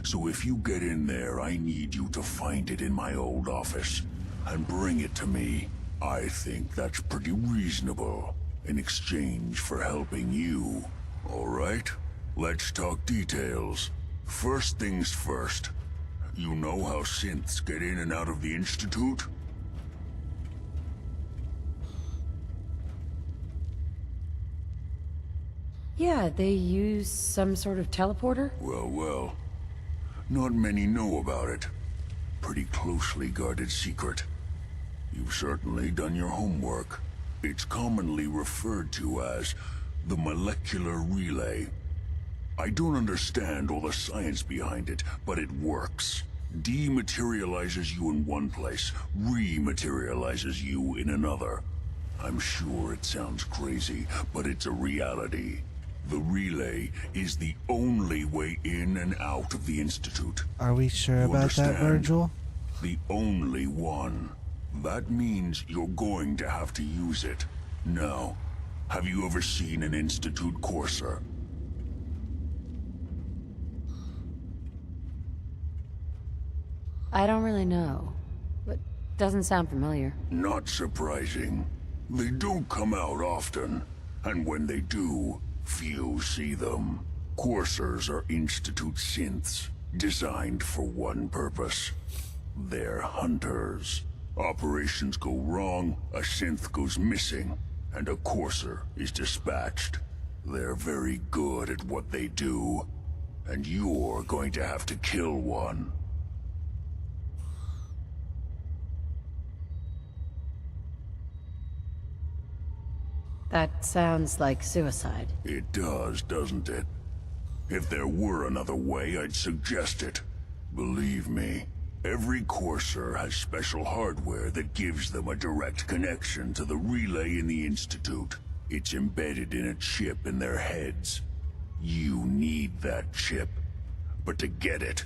So if you get in there, I need you to find it in my old office and bring it to me. I think that's pretty reasonable in exchange for helping you. All right? Let's talk details. First things first. You know how synths get in and out of the Institute? Yeah, they use some sort of teleporter? Well. Not many know about it. Pretty closely guarded secret. You've certainly done your homework. It's commonly referred to as the molecular relay. I don't understand all the science behind it, but it works. Dematerializes you in one place, rematerializes you in another. I'm sure it sounds crazy, but it's a reality. The relay is the only way in and out of the Institute. Are we sure You about understand? that, Virgil? The only one. That means you're going to have to use it. Now, have you ever seen an Institute courser? I don't really know, but doesn't sound familiar. Not surprising. They don't come out often, and when they do, few see them. Coursers are Institute synths, designed for one purpose. They're hunters. Operations go wrong, a synth goes missing, and a courser is dispatched. They're very good at what they do, and you're going to have to kill one. That sounds like suicide. It does, doesn't it? If there were another way, I'd suggest it. Believe me, every courser has special hardware that gives them a direct connection to the relay in the Institute. It's embedded in a chip in their heads. You need that chip. But to get it,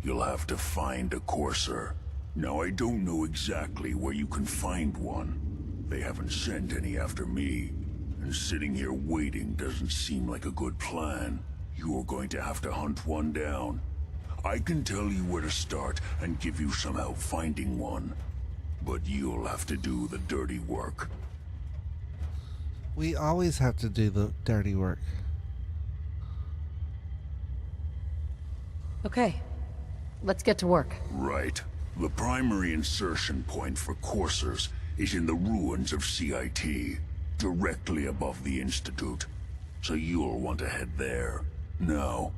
you'll have to find a Courser. Now, I don't know exactly where you can find one. They haven't sent any after me. And sitting here waiting doesn't seem like a good plan. You're going to have to hunt one down. I can tell you where to start and give you some help finding one. But you'll have to do the dirty work. We always have to do the dirty work. Okay, let's get to work. Right. The primary insertion point for coursers is in the ruins of CIT, directly above the Institute. So you'll want to head there. Now,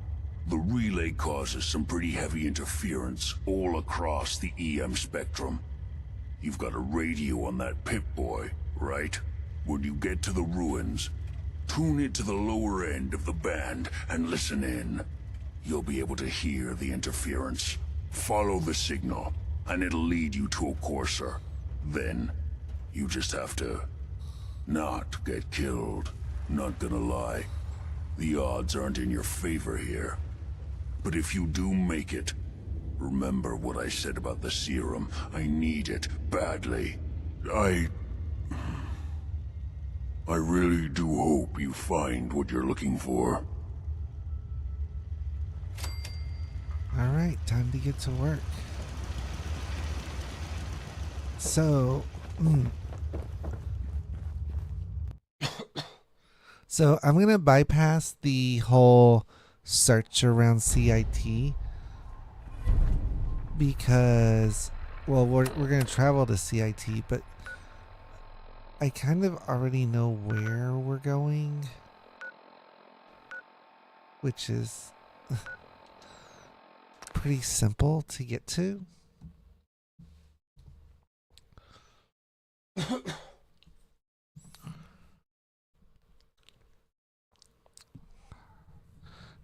the relay causes some pretty heavy interference all across the EM spectrum. You've got a radio on that Pip-Boy, right? When you get to the ruins, tune it to the lower end of the band and listen in. You'll be able to hear the interference. Follow the signal, and it'll lead you to a courser. Then, you just have to not get killed. Not gonna lie, the odds aren't in your favor here. But if you do make it, remember what I said about the serum. I need it badly. I really do hope you find what you're looking for. Alright, time to get to work. So, so I'm going to bypass the whole search around CIT because, well, we're going to travel to CIT, but I kind of already know where we're going, which is pretty simple to get to.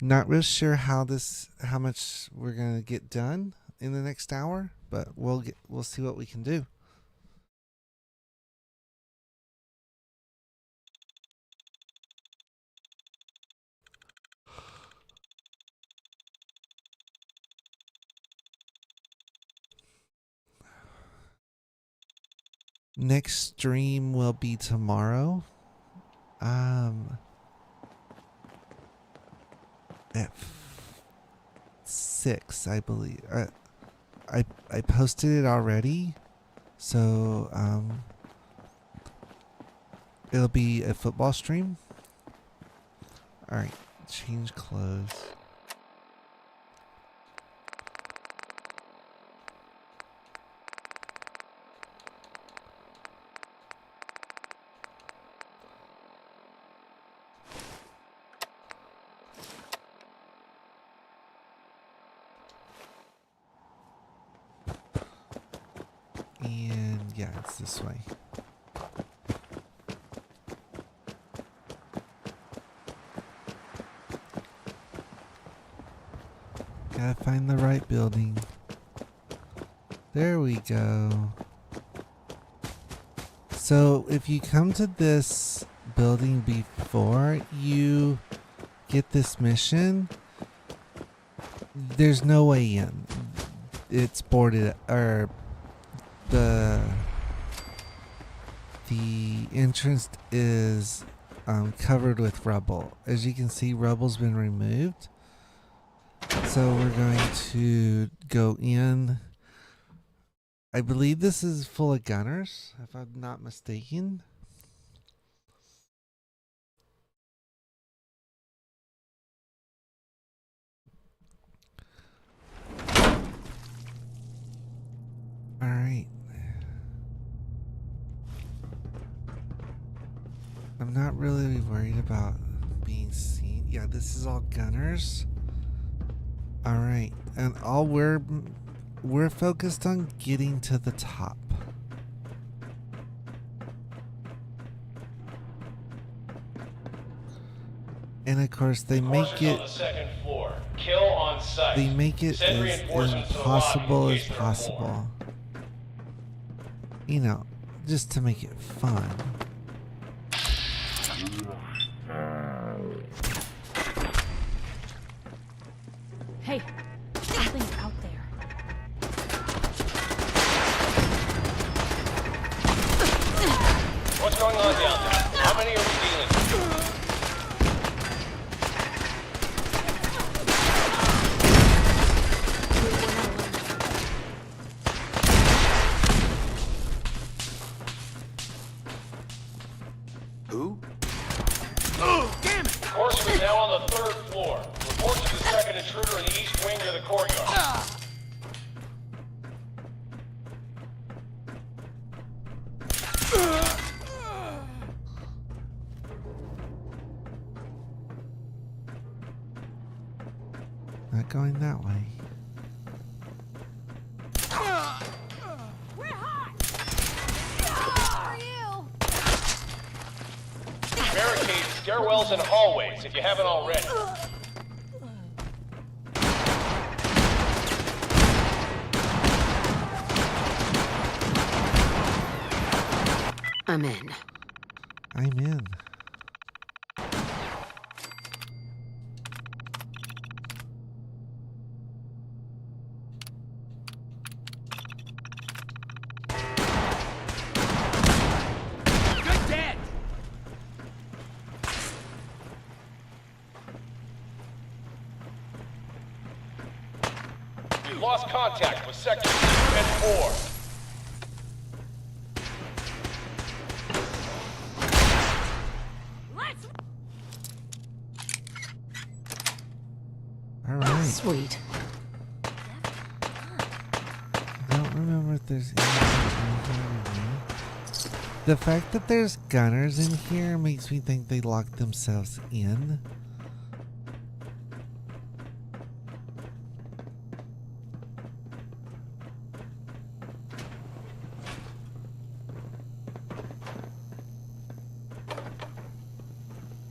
Not real sure how much we're gonna get done in the next hour, but we'll see what we can do. Next stream will be tomorrow. At 6, I believe. I posted it already, so it'll be a football stream. All right, change clothes. And yeah, it's this way. Gotta find the right building. There we go. So if you come to this building before you get this mission, there's no way in. It's boarded, or the entrance is covered with rubble. As you can see, rubble's been removed. So we're going to go in. I believe this is full of gunners, if I'm not mistaken. All right. I'm not really worried about being seen. Yeah, this is all gunners. All right, and all we're focused on getting to the top. And of course, they make it. On the second floor. Kill on sight. They make it as impossible as possible. You know, just to make it fun. Hey, something's out there. What's going on down there? How many are we dealing with? Who? Oh, damn it! Courser is now on the 3rd floor. Report to the second intruder in the east wing near the courtyard. Not going that way. We're hot! For you! Barricades, stairwells, and hallways if you haven't already. I'm in. I'm in. Good dead! We've lost contact with sectors 2 and 4. All right. Sweet. I don't remember if there's anything in here. The fact that there's gunners in here makes me think they locked themselves in.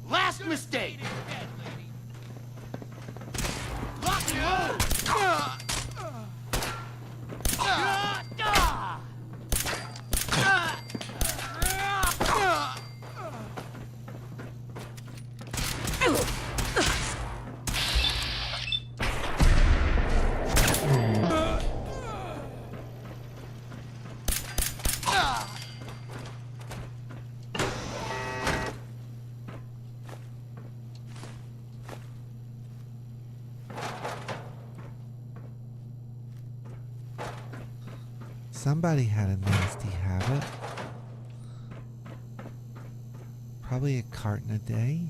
Last mistake! Lock you! Somebody had a nasty habit. Probably a carton a day.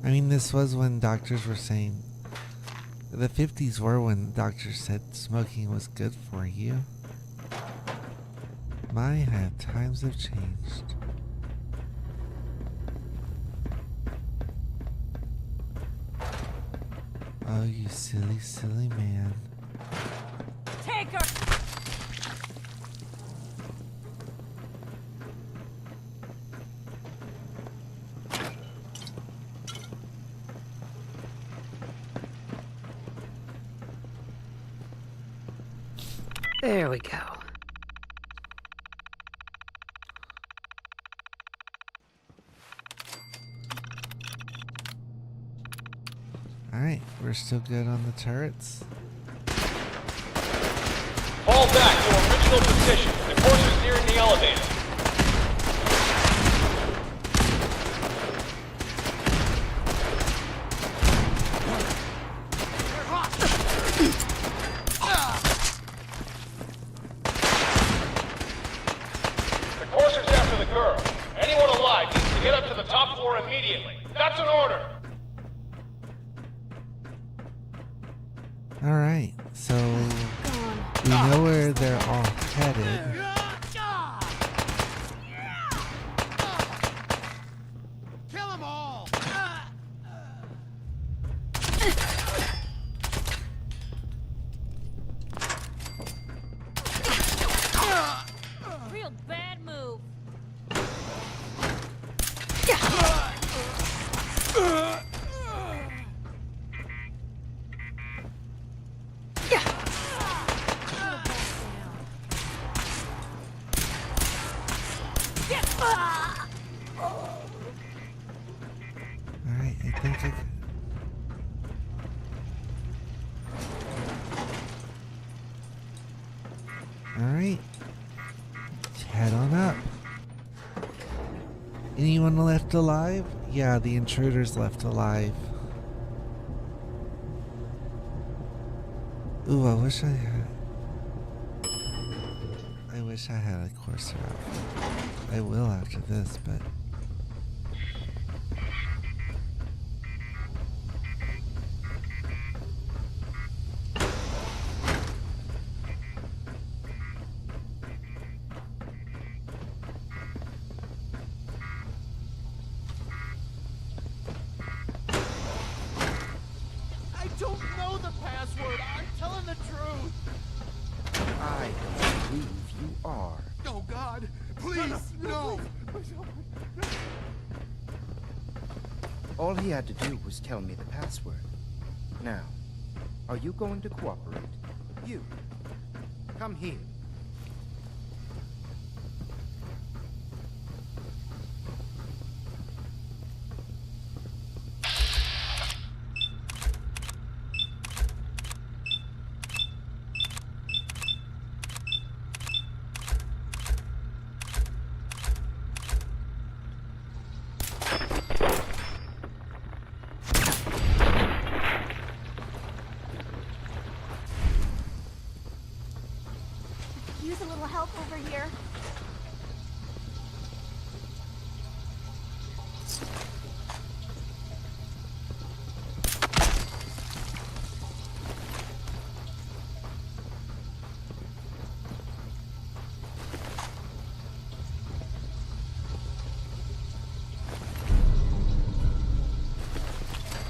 I mean, this was when doctors were saying, the 50s were when doctors said smoking was good for you. My, how times have changed. Oh, you silly, silly man. Take her! There we go. Alright, we're still good on the turrets. Fall back to original position. The course is nearing the elevator. The courser's after the girl. Anyone alive needs to get up to the top floor immediately. That's an order. Alright, so we know where they're all headed. Kill them all! Real bad move. head on up. Anyone left alive? Yeah, the intruder's left alive. Ooh, I wish I had a Corsair outfit. I will after this, but... I don't know the password. I'm telling the truth. I don't believe you are. Oh, God. Please, no. All he had to do was tell me the password. Now, are you going to cooperate? You. Come here. Use a little help over here.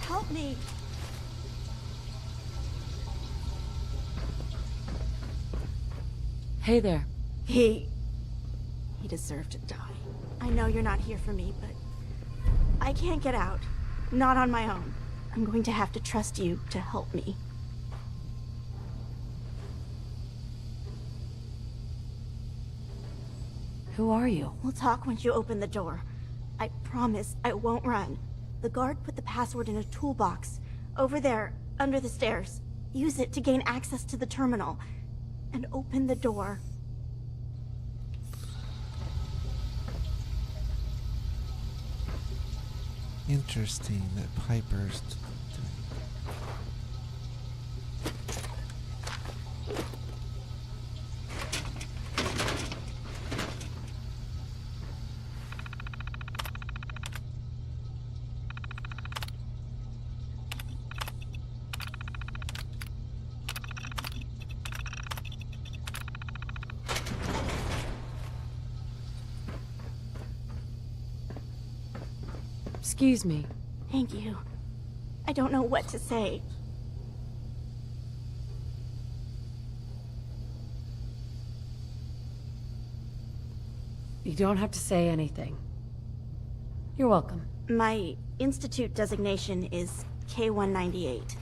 Help me. Hey there. He deserved to die. I know you're not here for me, but I can't get out. Not on my own. I'm going to have to trust you to help me. Who are you? We'll talk once you open the door. I promise I won't run. The guard put the password in a toolbox. Over there, under the stairs. Use it to gain access to the terminal. And open the door. Interesting that Piper's Excuse me. Thank you. I don't know what to say. You don't have to say anything. You're welcome. My Institute designation is K-198,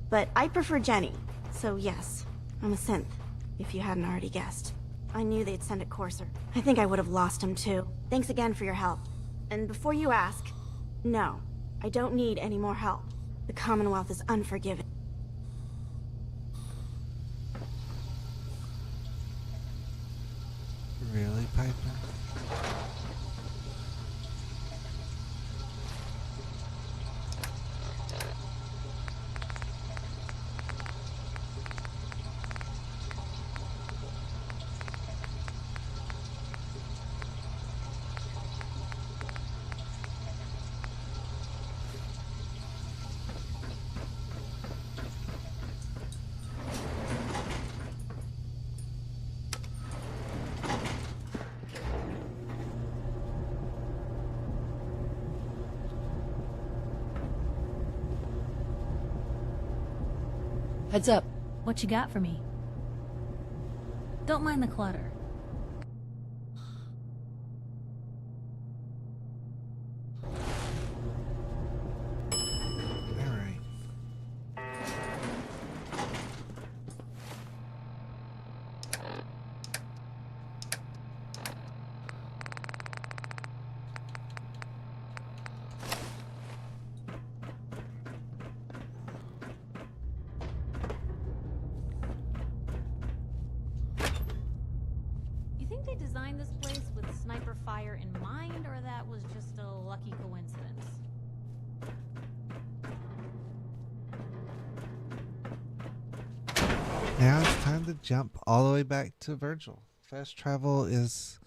but I prefer Jenny, so yes, I'm a synth, if you hadn't already guessed. I knew they'd send a courser. I think I would have lost him too. Thanks again for your help. And before you ask, no, I don't need any more help. The Commonwealth is unforgiving. Really, Piper? Heads up. What you got for me? Don't mind the clutter. Alright. this place with sniper fire in mind, or that was just a lucky coincidence? Now it's time to jump all the way back to Virgil. Fast travel is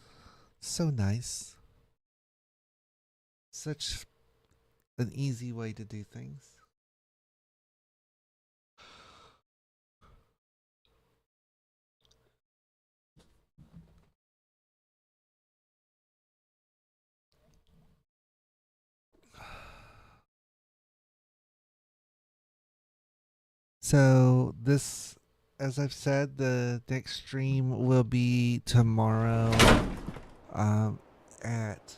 so nice. Such an easy way to do things. So this, as I've said, the next stream will be tomorrow at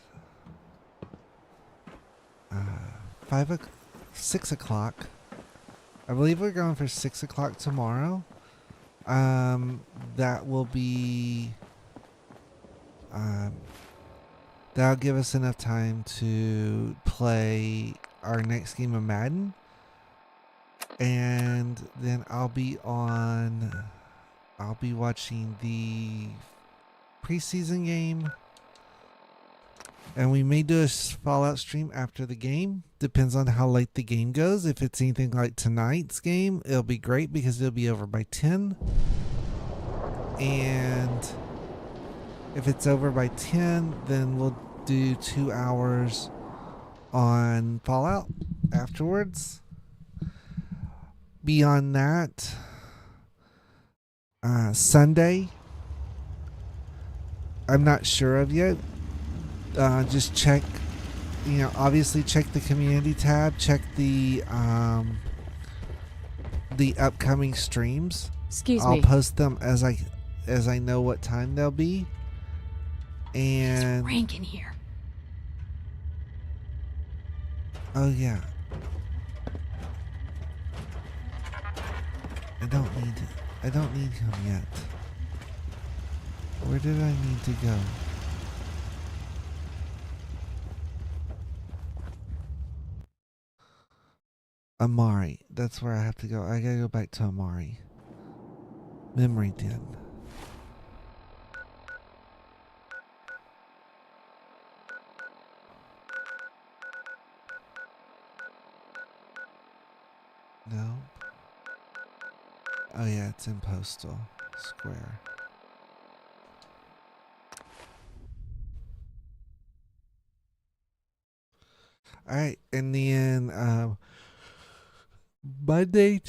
6 o'clock. I believe we're going for 6 o'clock tomorrow. That will be that'll give us enough time to play our next game of Madden. And then I'll be watching the preseason game. And we may do a Fallout stream after the game. Depends on how late the game goes. If it's anything like tonight's game, it'll be great because it'll be over by 10. And if it's over by 10, then we'll do 2 hours on Fallout afterwards. Beyond that, Sunday, I'm not sure of yet. Just check, obviously check the community tab, check the upcoming streams. Excuse I'll me. post them as I know what time they'll be. And It's rank in here. oh yeah. I don't need him yet. Where did I need to go? Amari. That's where I have to go. I gotta go back to Amari. Memory Den. No. Oh yeah, it's in Postal Square. Alright, and then Monday,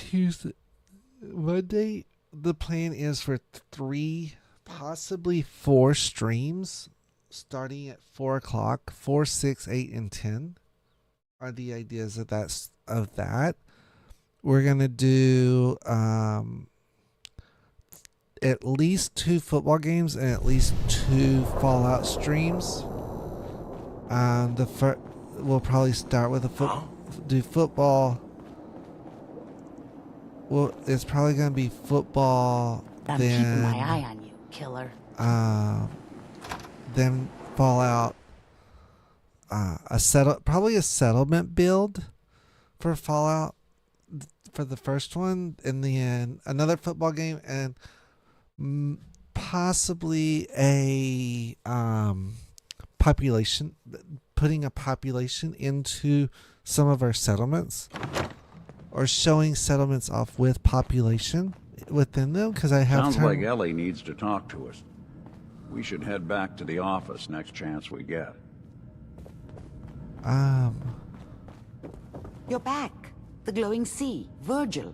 the plan is for 3, possibly 4 streams starting at 4 o'clock. 4, 6, 8, and 10 are the ideas of that. We're going to do at least 2 football games and at least 2 Fallout streams. We'll probably start with do football. Well, it's probably going to be football. I'm keeping my eye on you, killer. Then Fallout. Probably a settlement build for Fallout for the first one, and then another football game, and possibly a population, putting a population into some of our settlements, or showing settlements off with population within them, because I have Sounds like Ellie needs to talk to us. We should head back to the office next chance we get. You're back. The glowing sea. Virgil.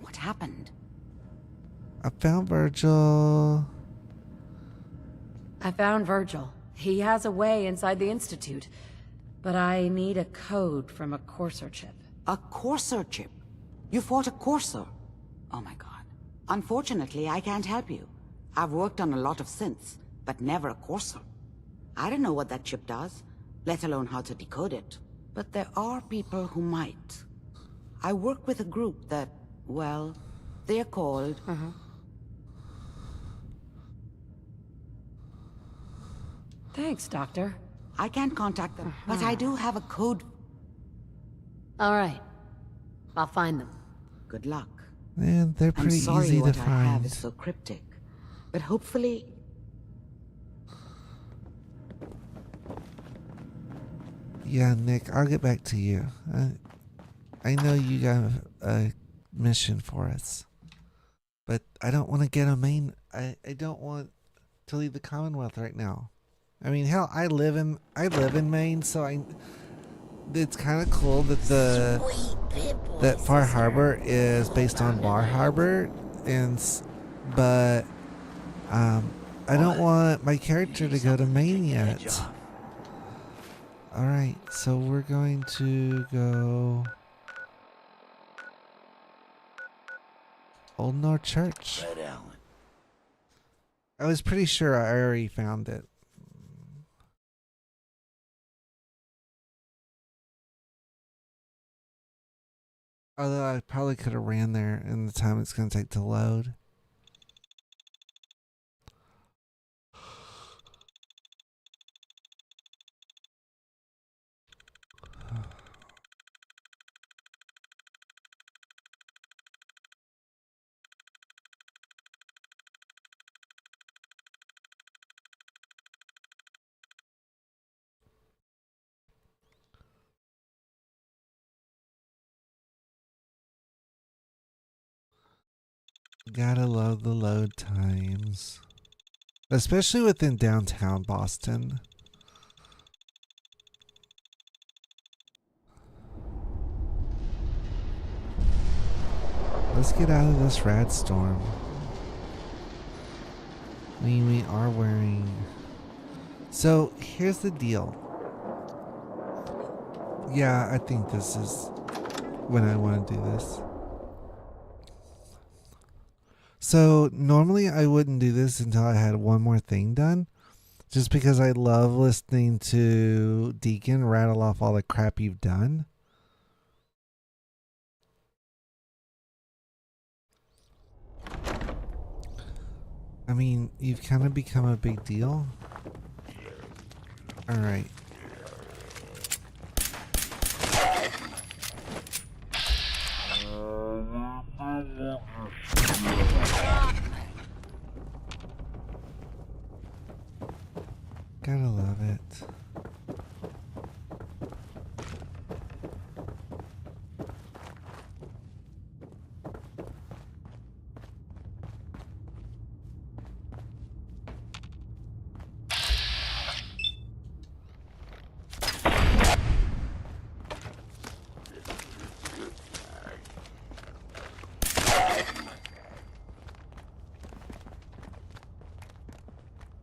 What happened? I found Virgil. I found Virgil. He has a way inside the Institute, but I need a code from a Courser chip. A Courser chip? You fought a Courser? Oh my god. Unfortunately, I can't help you. I've worked on a lot of synths, but never a Courser. I don't know what that chip does, let alone how to decode it. But there are people who might. I work with a group that, well, they're called... Thanks, Doctor. I can't contact them, but I do have a code. All right. I'll find them. Good luck. Man, they're pretty I'm sorry easy to what I have find. is so cryptic, but hopefully... Yeah, Nick, I'll get back to you. I know you got a mission for us. But I don't want to get a main... I don't want to leave the Commonwealth right now. I mean, hell, I live in Maine, so it's kind of cool that that Far Harbor is based on Bar Harbor, but I don't want my character to go to Maine yet. All right, so we're going to go Old North Church. I was pretty sure I already found it. Although I probably could have ran there in the time it's going to take to load. Gotta love the load times. Especially within downtown Boston. Let's get out of this rad storm. I mean, we are wearing... So, here's the deal. Yeah, I think this is when I want to do this. So normally I wouldn't do this until I had one more thing done, just because I love listening to Deacon rattle off all the crap you've done. I mean, you've kind of become a big deal. All right. Gotta love it.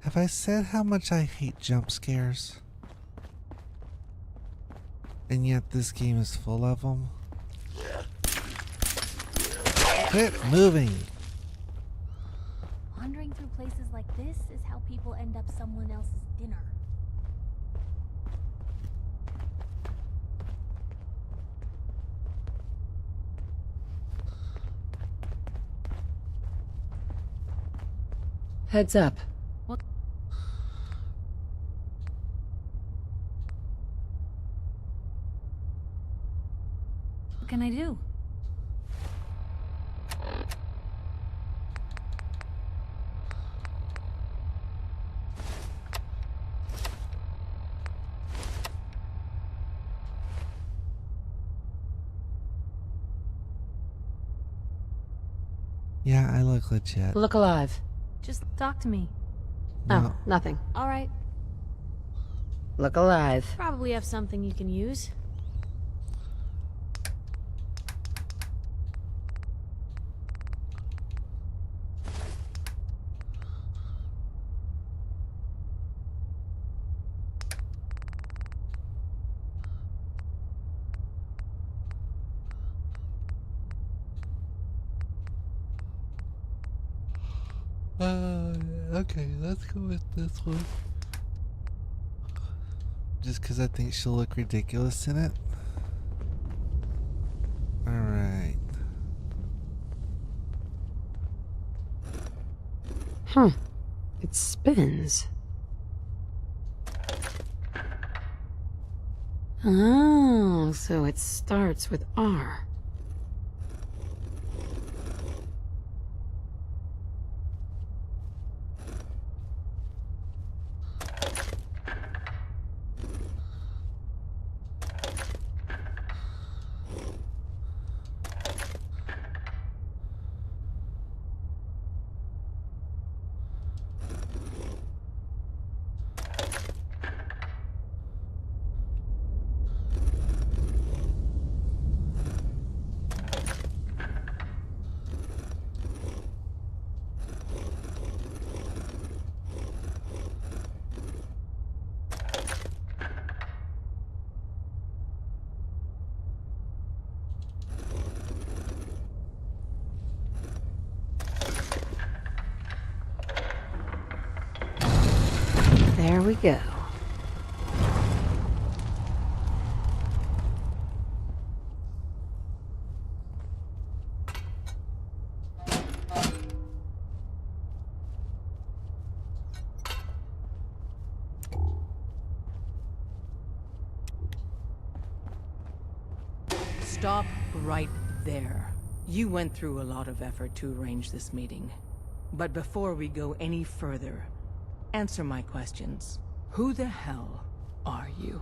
Have I said how much I hate jump scares? And yet this game is full of them. Quit moving! Wandering through places like this is how people end up someone else's dinner. Heads up. What can I do? Yeah, I look legit. Look alive. Just talk to me. No. Oh, nothing. All right. Look alive. Probably have something you can use. Okay, let's go with this one. Just because I think she'll look ridiculous in it. Alright. Huh. It spins. Oh, so it starts with R. There we go. Stop right there. You went through a lot of effort to arrange this meeting. But before we go any further, answer my questions. Who the hell are you?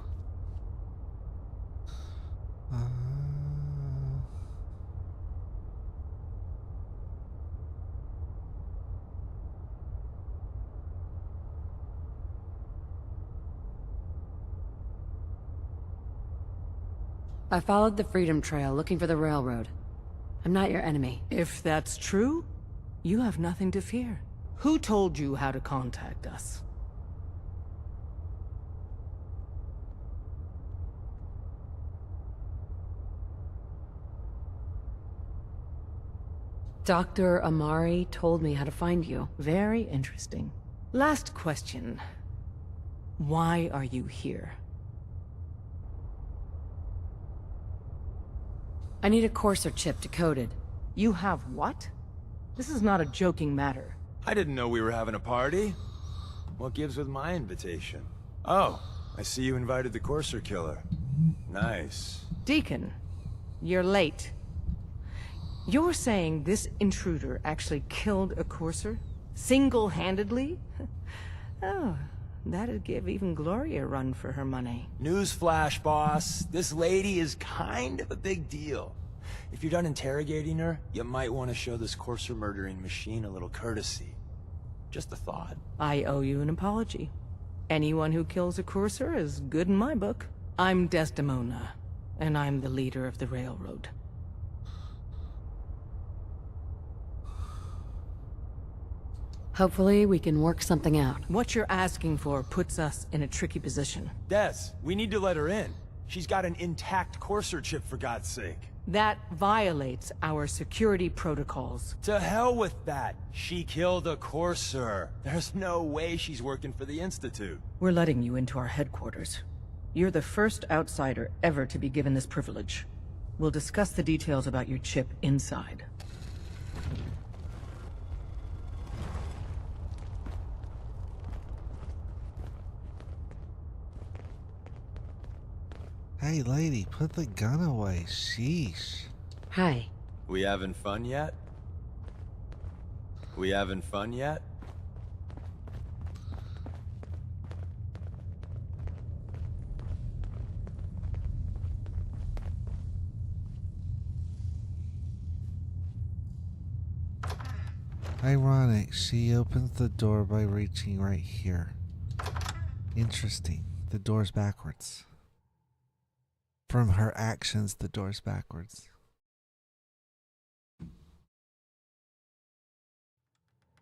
I followed the Freedom Trail looking for the railroad. I'm not your enemy. If that's true, you have nothing to fear. Who told you how to contact us? Dr. Amari told me how to find you. Very interesting. Last question. Why are you here? I need a Courser chip decoded. You have what? This is not a joking matter. I didn't know we were having a party. What gives with my invitation? Oh, I see you invited the Courser killer. Nice. Deacon, you're late. You're saying this intruder actually killed a Courser? Single-handedly? Oh, that'd give even Gloria a run for her money. Newsflash, boss. This lady is kind of a big deal. If you're done interrogating her, you might want to show this Courser murdering machine a little courtesy. Just a thought. I owe you an apology. Anyone who kills a Courser is good in my book. I'm Desdemona, and I'm the leader of the railroad. Hopefully, we can work something out. What you're asking for puts us in a tricky position. Des, we need to let her in. She's got an intact Courser chip, for God's sake. That violates our security protocols. To hell with that. She killed a Courser. There's no way she's working for the Institute. We're letting you into our headquarters. You're the first outsider ever to be given this privilege. We'll discuss the details about your chip inside. Hey, lady, put the gun away. Sheesh. Hi. We having fun yet? We having fun yet? Ironic, she opens the door by reaching right here. Interesting. The door's backwards. From her actions, the door's backwards.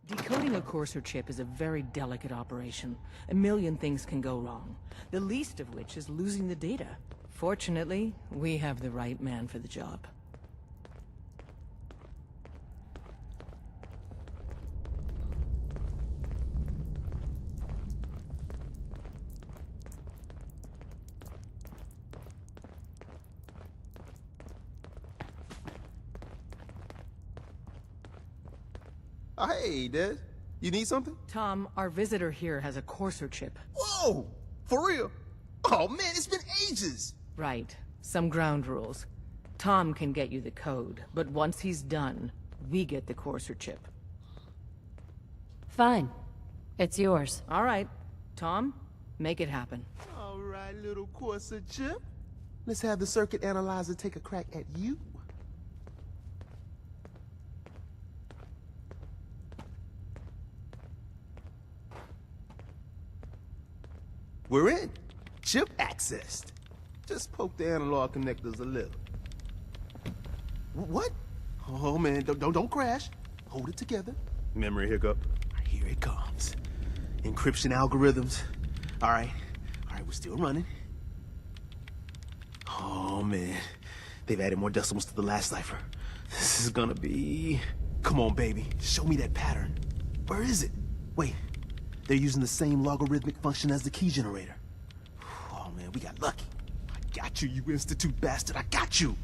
Decoding a Courser chip is a very delicate operation. A million things can go wrong, the least of which is losing the data. Fortunately, we have the right man for the job. Hey, Des. You need something? Tom, our visitor here has a Courser chip. Whoa! For real? Oh, man, it's been ages! Right. Some ground rules. Tom can get you the code, but once he's done, we get the Courser chip. Fine. It's yours. All right. Tom, make it happen. All right, little Courser chip. Let's have the circuit analyzer take a crack at you. We're in. Chip accessed. Just poke the analog connectors a little. What? Oh man, don't crash. Hold it together. Memory hiccup. Here it comes. Encryption algorithms. All right, we're still running. Oh man, they've added more decimals to the last cipher. This is gonna be... Come on, baby, show me that pattern. Where is it? Wait, They're using the same logarithmic function as the key generator. Oh man, we got lucky. I got you, you Institute bastard, I got you!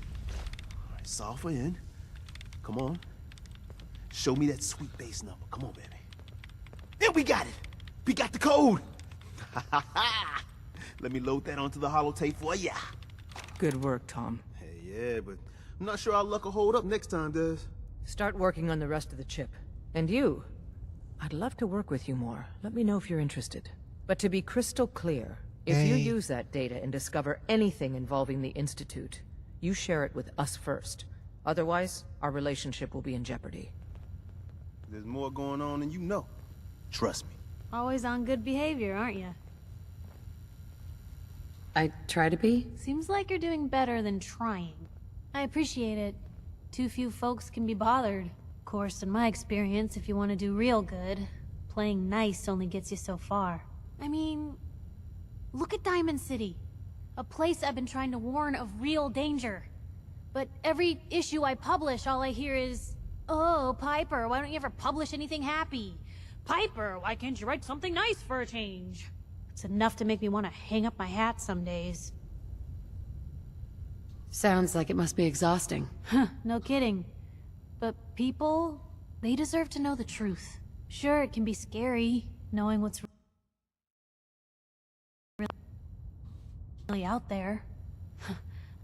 Alright, solve for N. Come on. Show me that sweet base number. Come on, baby. And we got it! We got the code! Let me load that onto the holotape for ya. Good work, Tom. Hey, yeah, but I'm not sure our luck will hold up next time, Des. Start working on the rest of the chip. And you? I'd love to work with you more. Let me know if you're interested. But to be crystal clear, if you use that data and discover anything involving the Institute, you share it with us first. Otherwise, our relationship will be in jeopardy. There's more going on than you know. Trust me. Always on good behavior, aren't you? I try to be. Seems like you're doing better than trying. I appreciate it. Too few folks can be bothered. Of course, in my experience, if you want to do real good, playing nice only gets you so far. I mean, look at Diamond City. A place I've been trying to warn of real danger. But every issue I publish, all I hear is, "Oh, Piper, why don't you ever publish anything happy? Piper, why can't you write something nice for a change?" It's enough to make me want to hang up my hat some days. Sounds like it must be exhausting. Huh, no kidding. But people, they deserve to know the truth. Sure, it can be scary, knowing what's really out there.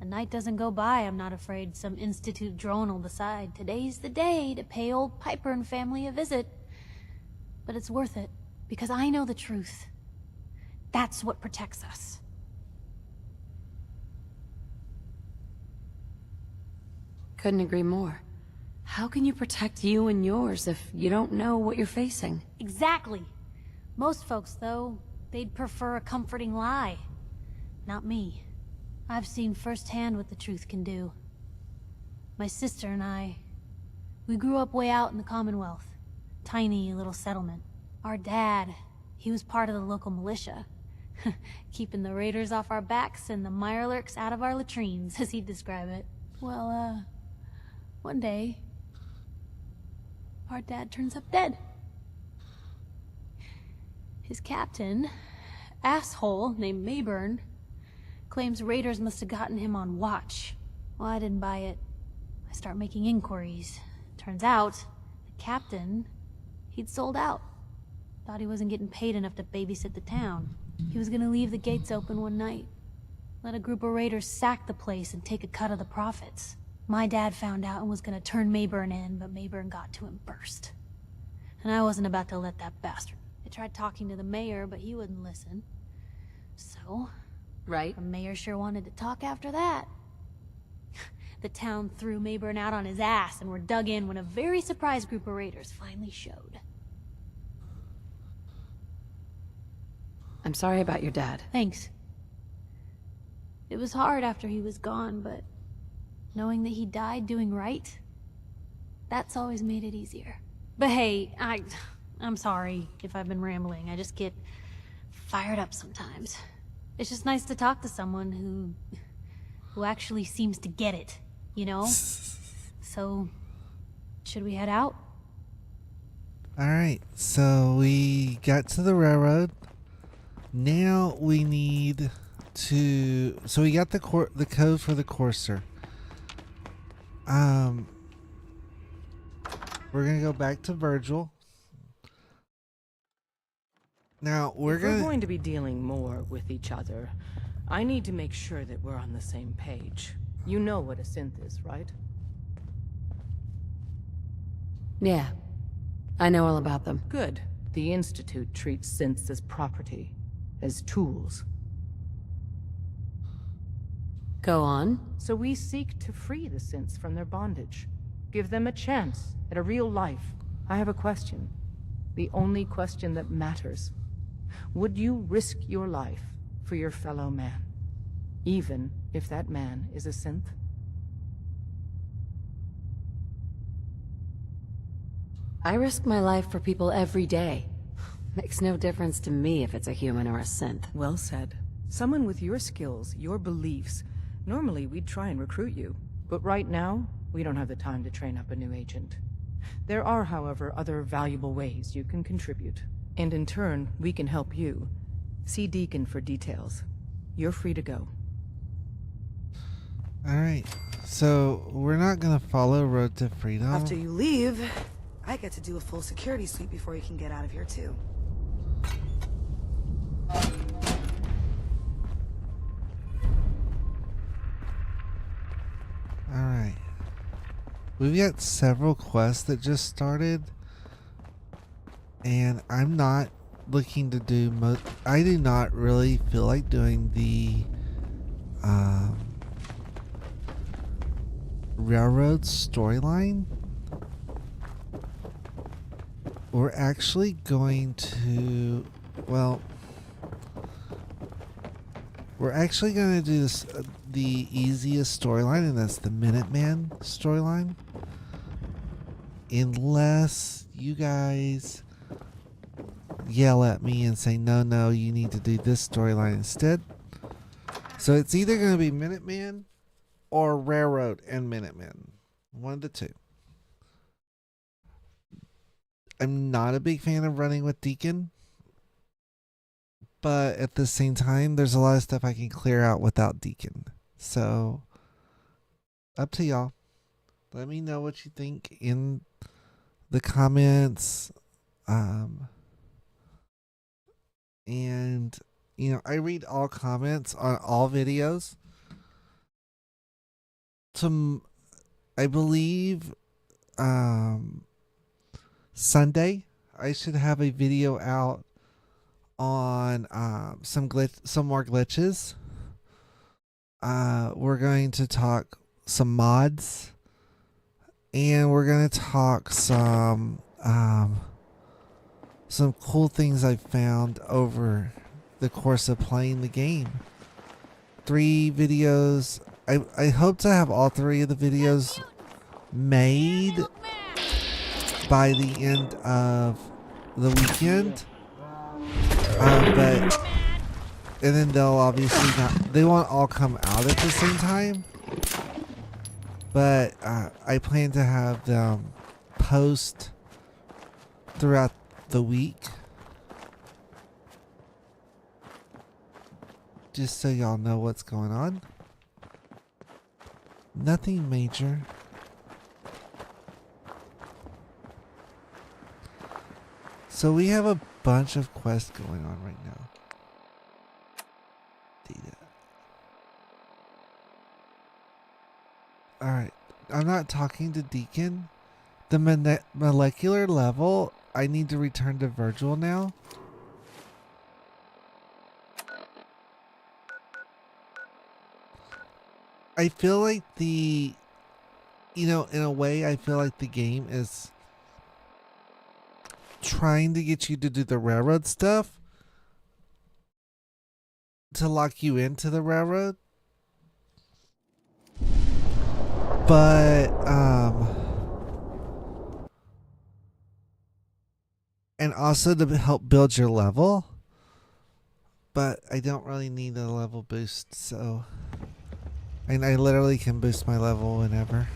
A night doesn't go by, I'm not afraid some Institute drone will decide today's the day to pay old Piper and family a visit. But it's worth it, because I know the truth. That's what protects us. Couldn't agree more. How can you protect you and yours if you don't know what you're facing? Exactly. Most folks, though, they'd prefer a comforting lie. Not me. I've seen firsthand what the truth can do. My sister and I, we grew up way out in the Commonwealth. Tiny little settlement. Our dad, he was part of the local militia. Keeping the raiders off our backs and the mirelurks out of our latrines, as he'd describe it. Well, one day, our dad turns up dead. His captain, asshole named Mayburn, claims raiders must have gotten him on watch. Well, I didn't buy it. I start making inquiries. Turns out, the captain, he'd sold out. Thought he wasn't getting paid enough to babysit the town. He was gonna leave the gates open one night. Let a group of raiders sack the place and take a cut of the profits. My dad found out and was gonna turn Mayburn in, but Mayburn got to him first. And I wasn't about to let that bastard. I tried talking to the mayor, but he wouldn't listen. So... Right. The mayor sure wanted to talk after that. The town threw Mayburn out on his ass and were dug in when a very surprised group of raiders finally showed. I'm sorry about your dad. Thanks. It was hard after he was gone, but knowing that he died doing right, that's always made it easier. But hey, I'm sorry if I've been rambling. I just get fired up sometimes. It's just nice to talk to someone who actually seems to get it, you know? So, should we head out? Alright, so we got to the railroad. Now we need to... So we got the code for the courser. We're gonna go back to Virgil. Now we're going to be dealing more with each other. I need to make sure that we're on the same page. You know what a synth is, right? Yeah, I know all about them. Good. The Institute treats synths as property, as tools. Go on. So we seek to free the synths from their bondage. Give them a chance at a real life. I have a question. The only question that matters. Would you risk your life for your fellow man? Even if that man is a synth? I risk my life for people every day. Makes no difference to me if it's a human or a synth. Well said. Someone with your skills, your beliefs. Normally we'd try and recruit you. But right now, we don't have the time to train up a new agent. There are, however, other valuable ways you can contribute. And in turn, we can help you. See Deacon for details. You're free to go. Alright, so we're not gonna follow Road to Freedom. After you leave, I get to do a full security sweep before you can get out of here too. Alright. We've got several quests that just started. And I'm not looking to do I do not really feel like doing the railroad storyline. We're actually going to, well, we're actually going to do this the easiest storyline, and that's the Minuteman storyline. Unless you guys yell at me and say, no, you need to do this storyline instead. So it's either going to be Minuteman or Railroad and Minuteman. One of the two. I'm not a big fan of running with Deacon. But at the same time, there's a lot of stuff I can clear out without Deacon. So, up to y'all. Let me know what you think in the comments. And, you know, I read all comments on all videos. I believe, Sunday, I should have a video out on some more glitches. We're going to talk some mods, and we're going to talk some cool things I found over the course of playing the game. 3 videos. I hope to have all 3 of the videos made by the end of the weekend. And then they'll obviously they won't all come out at the same time. But I plan to have them post throughout the week. Just so y'all know what's going on. Nothing major. So we have a bunch of quests going on right now. Data. Alright. I'm not talking to Deacon. The molecular level, I need to return to Virgil now. I feel like in a way, I feel like the game is trying to get you to do the railroad stuff to lock you into the railroad. But, and also to help build your level. But I don't really need a level boost, so. And I literally can boost my level whenever.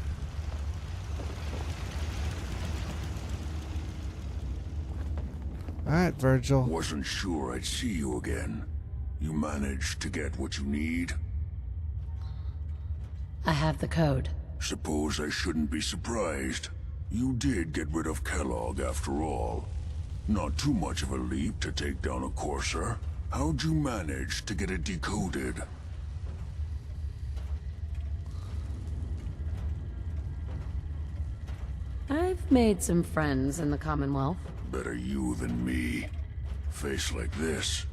Alright, Virgil. Wasn't sure I'd see you again. You managed to get what you need? I have the code. Suppose I shouldn't be surprised. You did get rid of Kellogg after all. Not too much of a leap to take down a courser. How'd you manage to get it decoded? I've made some friends in the Commonwealth. Better you than me. Face like this,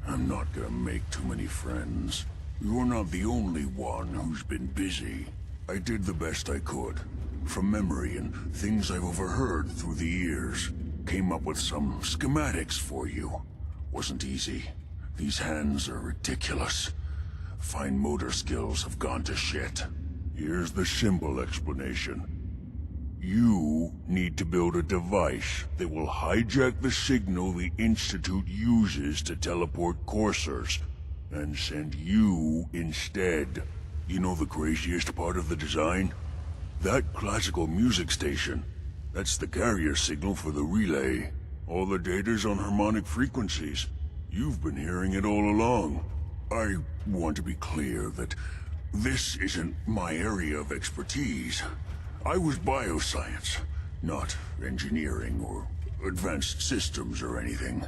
I'm not gonna make too many friends. You're not the only one who's been busy. I did the best I could. From memory and things I've overheard through the years. Came up with some schematics for you. Wasn't easy. These hands are ridiculous. Fine motor skills have gone to shit. Here's the simple explanation. You need to build a device that will hijack the signal the Institute uses to teleport coursers, and send you instead. You know the craziest part of the design? That classical music station. That's the carrier signal for the relay. All the data's on harmonic frequencies. You've been hearing it all along. I want to be clear that this isn't my area of expertise. I was bioscience, not engineering or advanced systems or anything.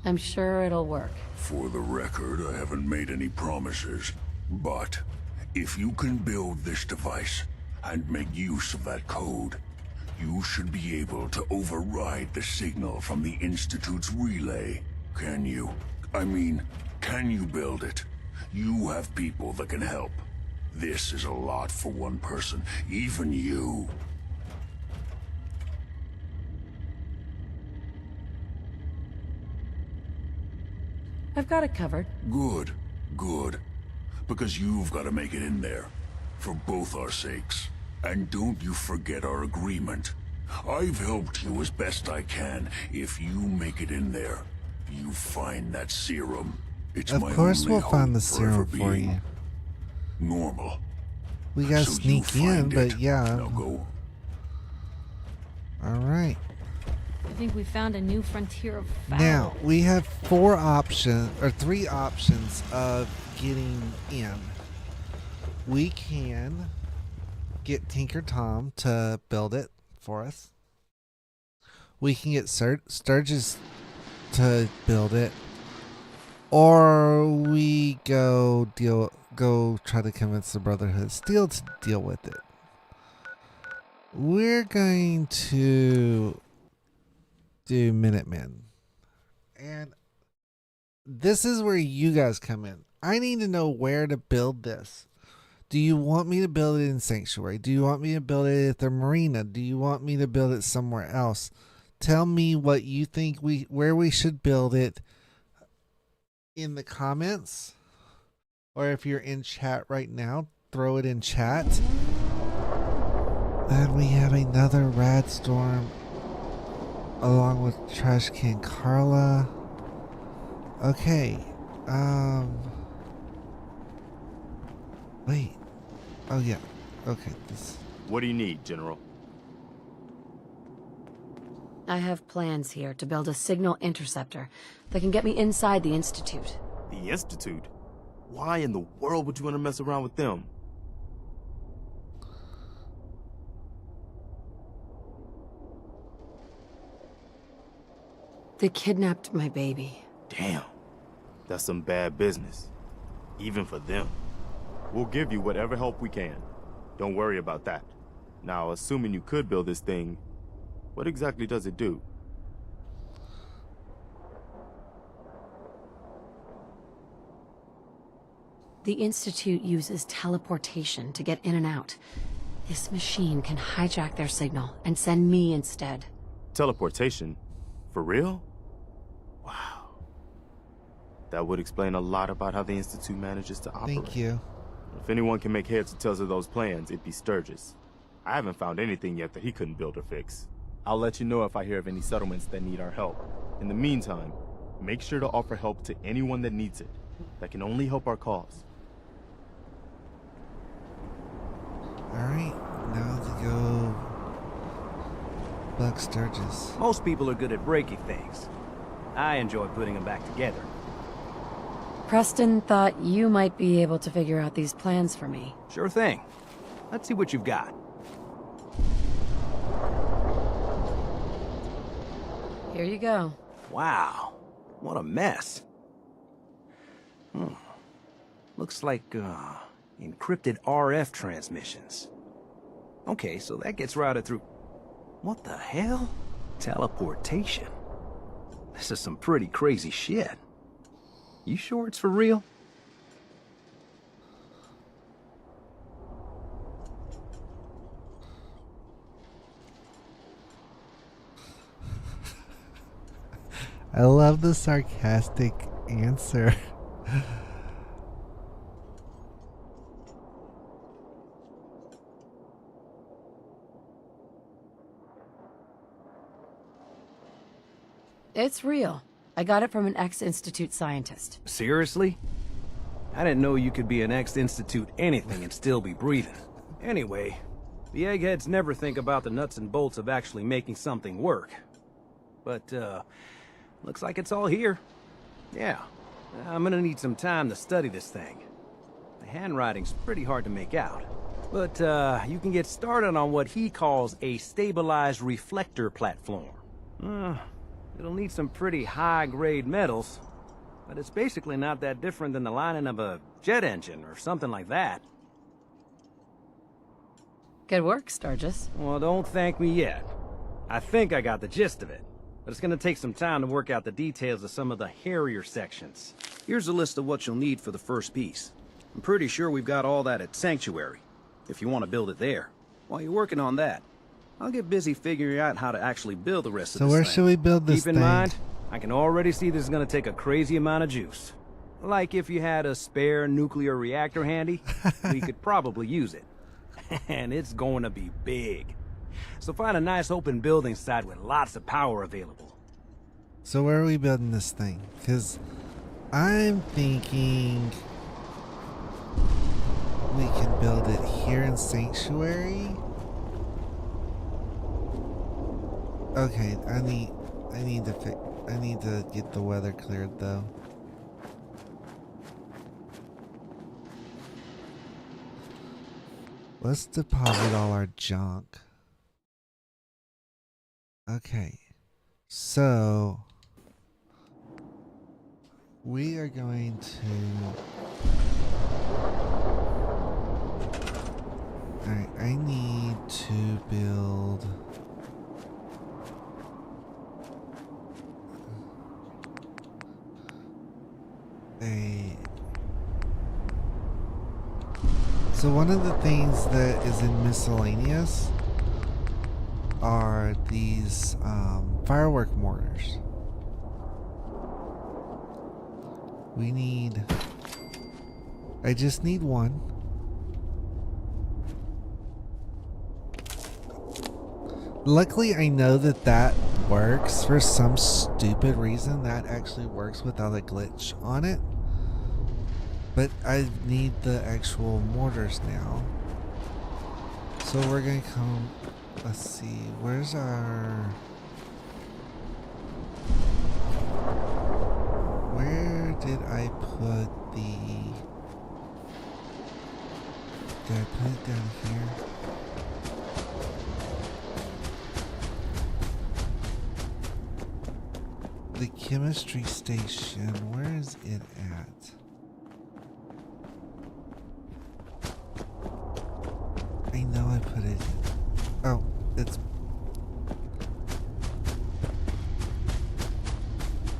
I'm sure it'll work. For the record, I haven't made any promises, but if you can build this device and make use of that code, you should be able to override the signal from the Institute's relay. Can you? I mean, can you build it? You have people that can help. This is a lot for one person, even you. I've got it covered. Good, good. Because you've got to make it in there. For both our sakes. And don't you forget our agreement. I've helped you as best I can. If you make it in there, you find that serum. It's Of my course only we'll find hope the for ever serum for being you. normal. We gotta So you sneak in, find but it. yeah. Now go. Alright. I think we found a new frontier of foul. Now, we have three options of getting in. We can get Tinker Tom to build it for us. We can get Sturgis to build it. Or we go try to convince the Brotherhood of Steel to deal with it. We're going to do Minutemen. And this is where you guys come in. I need to know where to build this. Do you want me to build it in Sanctuary? Do you want me to build it at the marina? Do you want me to build it somewhere else? Tell me what you think where we should build it in the comments. Or if you're in chat right now, throw it in chat. Then we have another Rad Storm along with Trash Can Carla. Okay. Wait. Oh yeah. Okay. What do you need, General? I have plans here to build a signal interceptor that can get me inside the Institute. The Institute? Why in the world would you want to mess around with them? They kidnapped my baby. Damn. That's some bad business. Even for them. We'll give you whatever help we can. Don't worry about that. Now, assuming you could build this thing, what exactly does it do? The Institute uses teleportation to get in and out. This machine can hijack their signal and send me instead. Teleportation? For real? Wow. That would explain a lot about how the Institute manages to operate. Thank you. If anyone can make heads or tails of those plans, it'd be Sturgis. I haven't found anything yet that he couldn't build or fix. I'll let you know if I hear of any settlements that need our help. In the meantime, make sure to offer help to anyone that needs it. That can only help our cause. Alright, now to go Buck Sturgis. Most people are good at breaking things. I enjoy putting them back together. Preston thought you might be able to figure out these plans for me. Sure thing. Let's see what you've got. Here you go. Wow, what a mess. Looks like, encrypted RF transmissions. Okay, so that gets routed through... What the hell? Teleportation. This is some pretty crazy shit. You sure it's for real? I love the sarcastic answer. It's real. I got it from an ex-Institute scientist. Seriously? I didn't know you could be an ex-Institute anything and still be breathing. Anyway, the eggheads never think about the nuts and bolts of actually making something work. But, looks like it's all here. Yeah, I'm gonna need some time to study this thing. The handwriting's pretty hard to make out. But, you can get started on what he calls a stabilized reflector platform. It'll need some pretty high-grade metals, but it's basically not that different than the lining of a jet engine or something like that. Good work, Sturgis. Well, don't thank me yet. I think I got the gist of it, but it's gonna take some time to work out the details of some of the hairier sections. Here's a list of what you'll need for the first piece. I'm pretty sure we've got all that at Sanctuary, if you want to build it there. While you're working on that, I'll get busy figuring out how to actually build the rest of this So where thing. should we build this Keep in thing? mind, I can already see this is gonna take a crazy amount of juice. Like if you had a spare nuclear reactor handy, we could probably use it. And it's going to be big. So find a nice open building site with lots of power available. So where are we building this thing? Because I'm thinking we can build it here in Sanctuary. Okay, I need to get the weather cleared though. Let's deposit all our junk. Okay. So we are going to... Alright, I need to build... So one of the things that is in miscellaneous are these firework mortars. We need... I just need one. Luckily, I know that that works. For some stupid reason, that actually works without a glitch on it. But I need the actual mortars now. So we're gonna come... Let's see, where's our... Where did I put the... Did I put it down here? The chemistry station, where is it at? I know I put it... Oh, it's...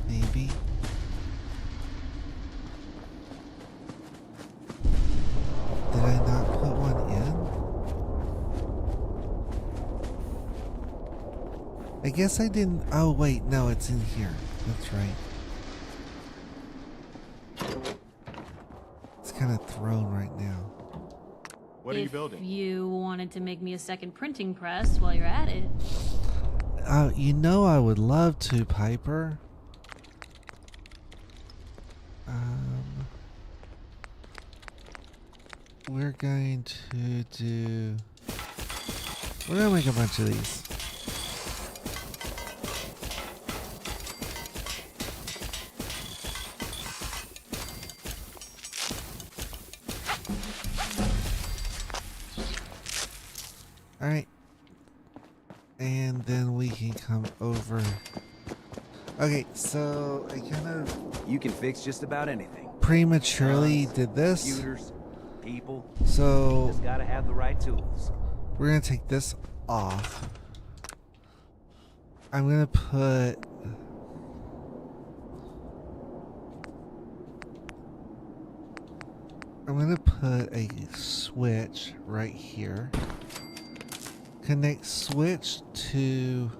Maybe? Did I not put one in? I guess I didn't... Oh, wait, no, it's in here. That's right. It's kind of thrown right now. What are you building? If you wanted to make me a second printing press while you're at it. You know I would love to, Piper. We're going to do... We're gonna make a bunch of these. Alright. And then we can come over. Okay, so I kind of... You can fix just about anything. Prematurely did this. Computers, people. So... Just gotta have the right tools. We're gonna take this off. I'm gonna put... I'm gonna put a switch right here. Connect switch to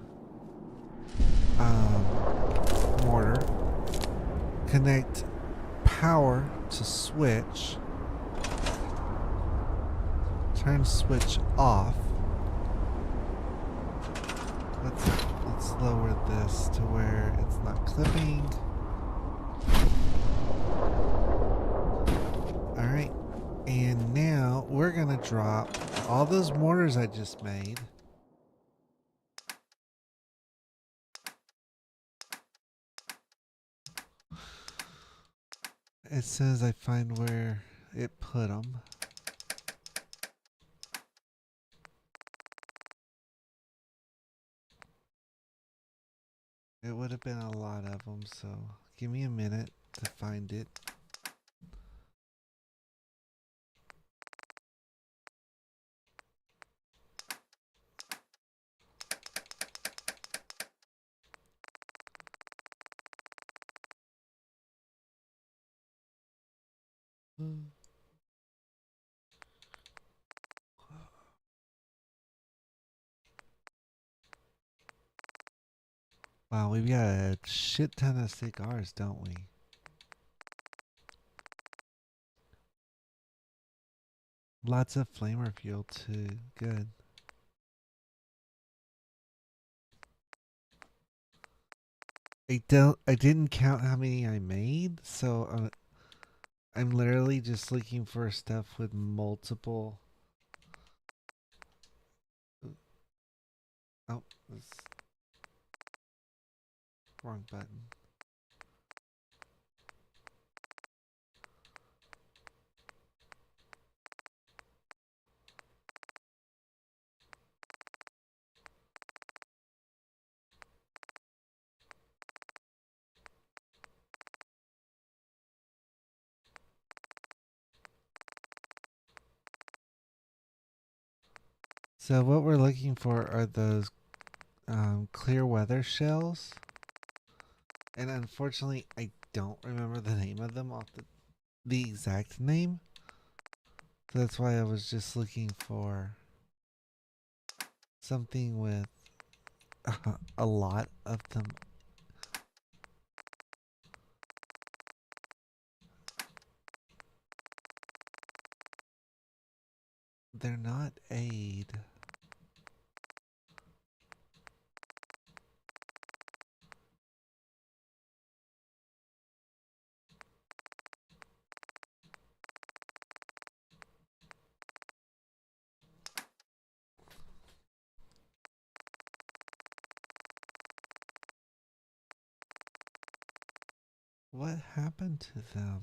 mortar. Connect power to switch. Turn switch off. Let's lower this to where it's not clipping. Alright. And now we're gonna drop all those mortars I just made. It says I find where it put them. It would have been a lot of them, so give me a minute to find it. Wow, we've got a shit ton of cigars, don't we? Lots of flamer fuel too. Good. I didn't count how many I made, so I'm literally just looking for stuff with multiple. Oh, that's wrong button. So what we're looking for are those clear weather shells. And unfortunately, I don't remember the name of them off the exact name. So that's why I was just looking for something with a lot of them. They're not aid. What happened to them?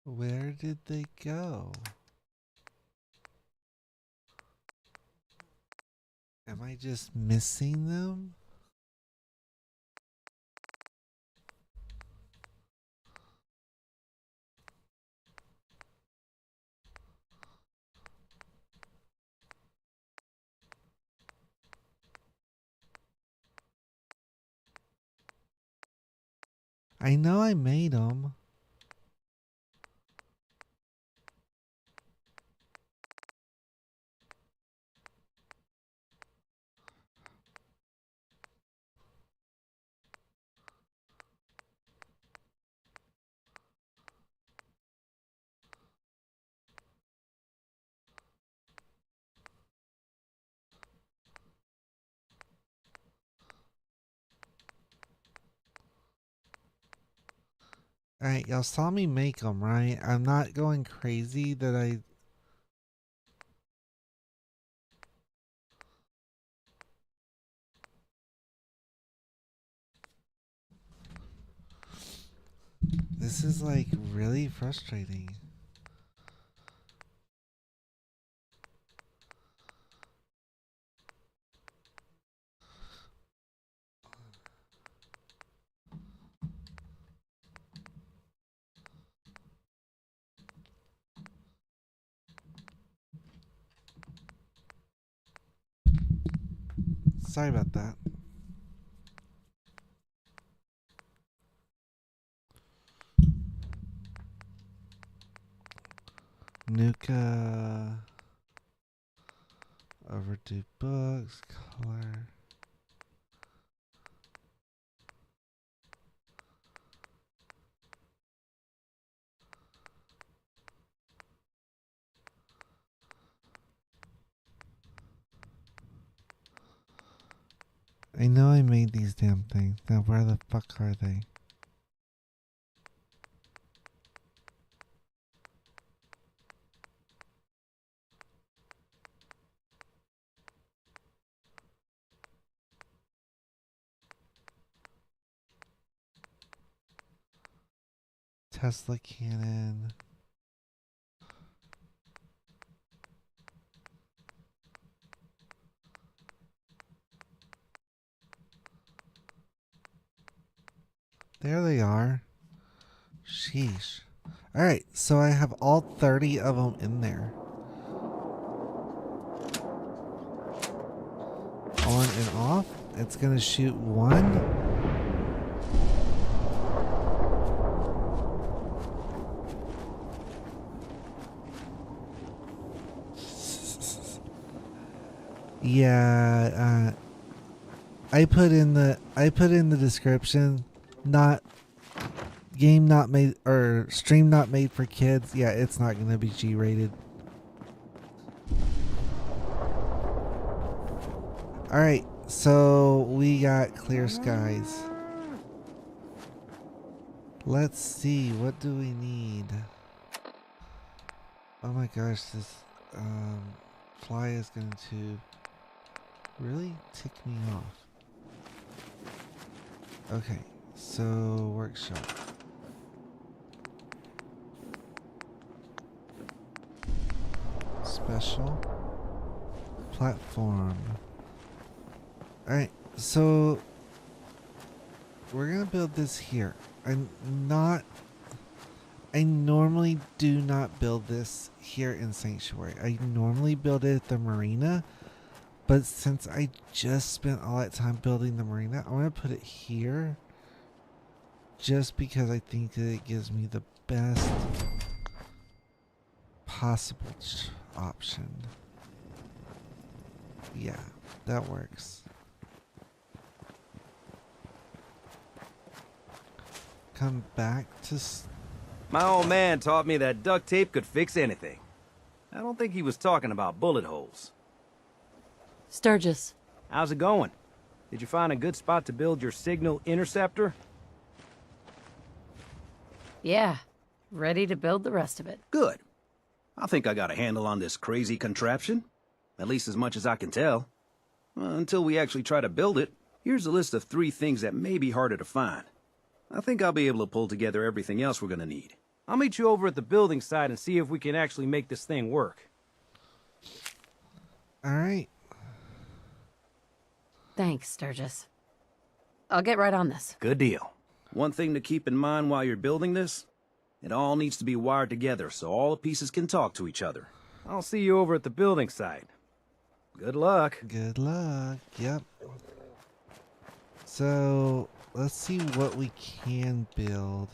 Where did they go? Am I just missing them? I know I made them. Alright, y'all saw me make them, right? I'm not going crazy that I... This is like really frustrating. Sorry about that. Nuka. Overdue books. Color. I know I made these damn things. Now where the fuck are they? Tesla cannon. There they are. Sheesh. Alright, so I have all 30 of them in there. On and off. It's gonna shoot one. Yeah, I put in the description, not game not made or stream not made for kids. Yeah, it's not gonna be G-rated. Alright, so we got clear skies. Let's see, what do we need? Oh my gosh, this fly is going to really tick me off. Okay, so workshop. Special. Platform. Alright, so we're gonna build this here. I normally do not build this here in Sanctuary. I normally build it at the marina, but since I just spent all that time building the marina, I'm gonna put it here just because I think that it gives me the best possible option. Yeah, that works. Come back to... My old man taught me that duct tape could fix anything. I don't think he was talking about bullet holes. Sturgis. How's it going? Did you find a good spot to build your signal interceptor? Yeah, ready to build the rest of it. Good. I think I got a handle on this crazy contraption. At least as much as I can tell. Until we actually try to build it, here's a list of 3 things that may be harder to find. I think I'll be able to pull together everything else we're gonna need. I'll meet you over at the building site and see if we can actually make this thing work. Alright. Thanks, Sturgis. I'll get right on this. Good deal. One thing to keep in mind while you're building this, it all needs to be wired together so all the pieces can talk to each other. I'll see you over at the building site. Good luck. Good luck. Yep. So, let's see what we can build.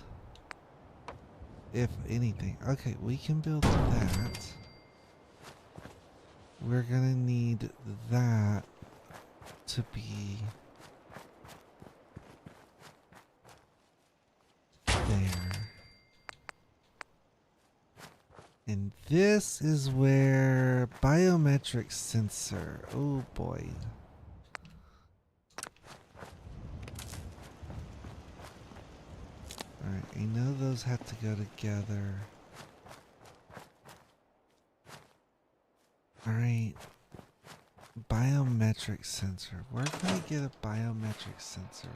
If anything. Okay, we can build that. We're gonna need that to be there. And this is where biometric sensor. Oh boy. Alright, I know those have to go together. Alright. Biometric sensor. Where can I get a biometric sensor?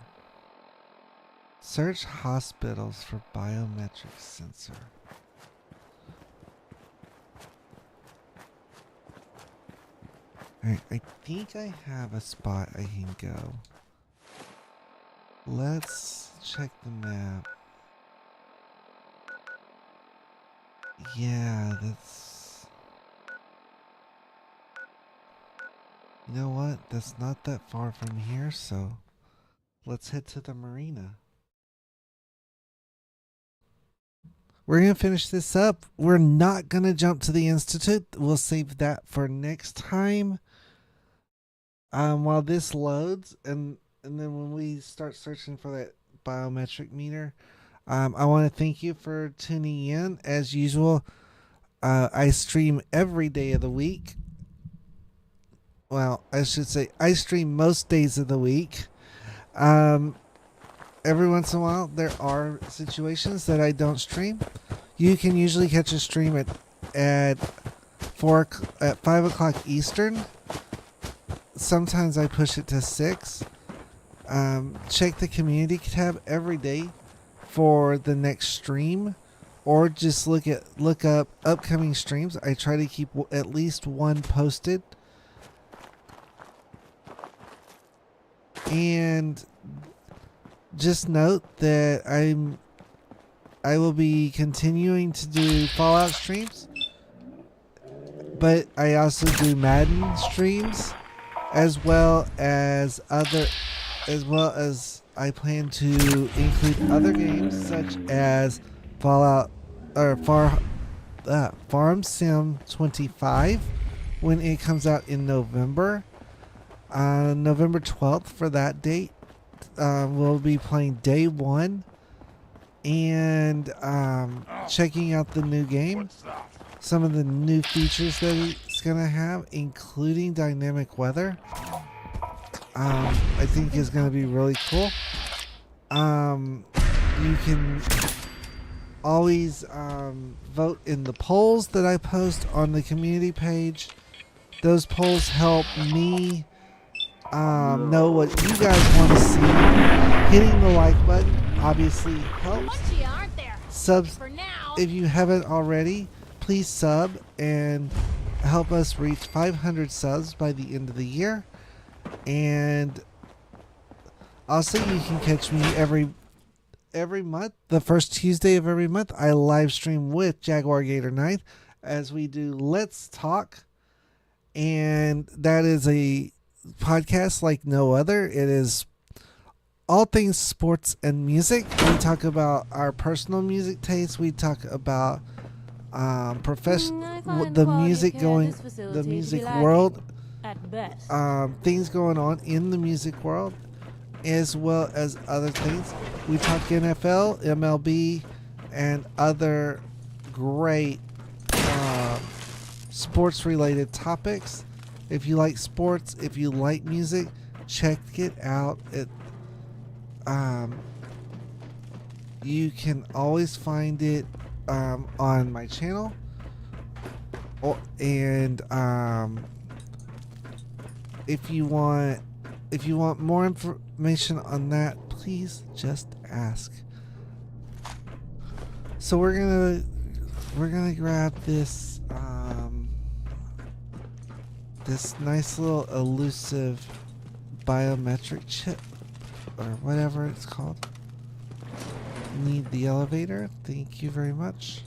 Search hospitals for biometric sensor. Alright, I think I have a spot I can go. Let's check the map. Yeah, that's... You know what? That's not that far from here, so let's head to the marina. We're going to finish this up. We're not going to jump to the Institute. We'll save that for next time. While this loads, and then when we start searching for that biometric meter, I want to thank you for tuning in. As usual, I stream every day of the week. well, I should say I stream most days of the week. Every once in a while, there are situations that I don't stream. You can usually catch a stream at 5 o'clock Eastern. Sometimes I push it to 6. Check the community tab every day for the next stream, or just look up upcoming streams. I try to keep at least one posted. And just note that I will be continuing to do Fallout streams, but I also do Madden streams, as well as I plan to include other games such as Fallout or Farm Sim 25 when it comes out in November. November 12th for that date. We'll be playing day 1 and checking out the new game. Some of the new features that it's going to have, including dynamic weather. I think is going to be really cool. You can always vote in the polls that I post on the community page. Those polls help me know what you guys want to see. Hitting the like button obviously helps. Subs, if you haven't already, please sub and help us reach 500 subs by the end of the year. And also, you can catch me every month, the first Tuesday of every month. I live stream with Jaguar Gator 9th as we do Let's Talk, and that is a podcast like no other. It is all things sports and music. We talk about our personal music tastes. We talk about the music world, things going on in the music world, as well as other things. We talk NFL, MLB, and other great sports related topics. If you like sports, if you like music, check it out. You can always find it on my channel. And if you want more information on that, please just ask. So we're gonna grab this this nice little elusive biometric chip, or whatever it's called. Need the elevator. Thank you very much.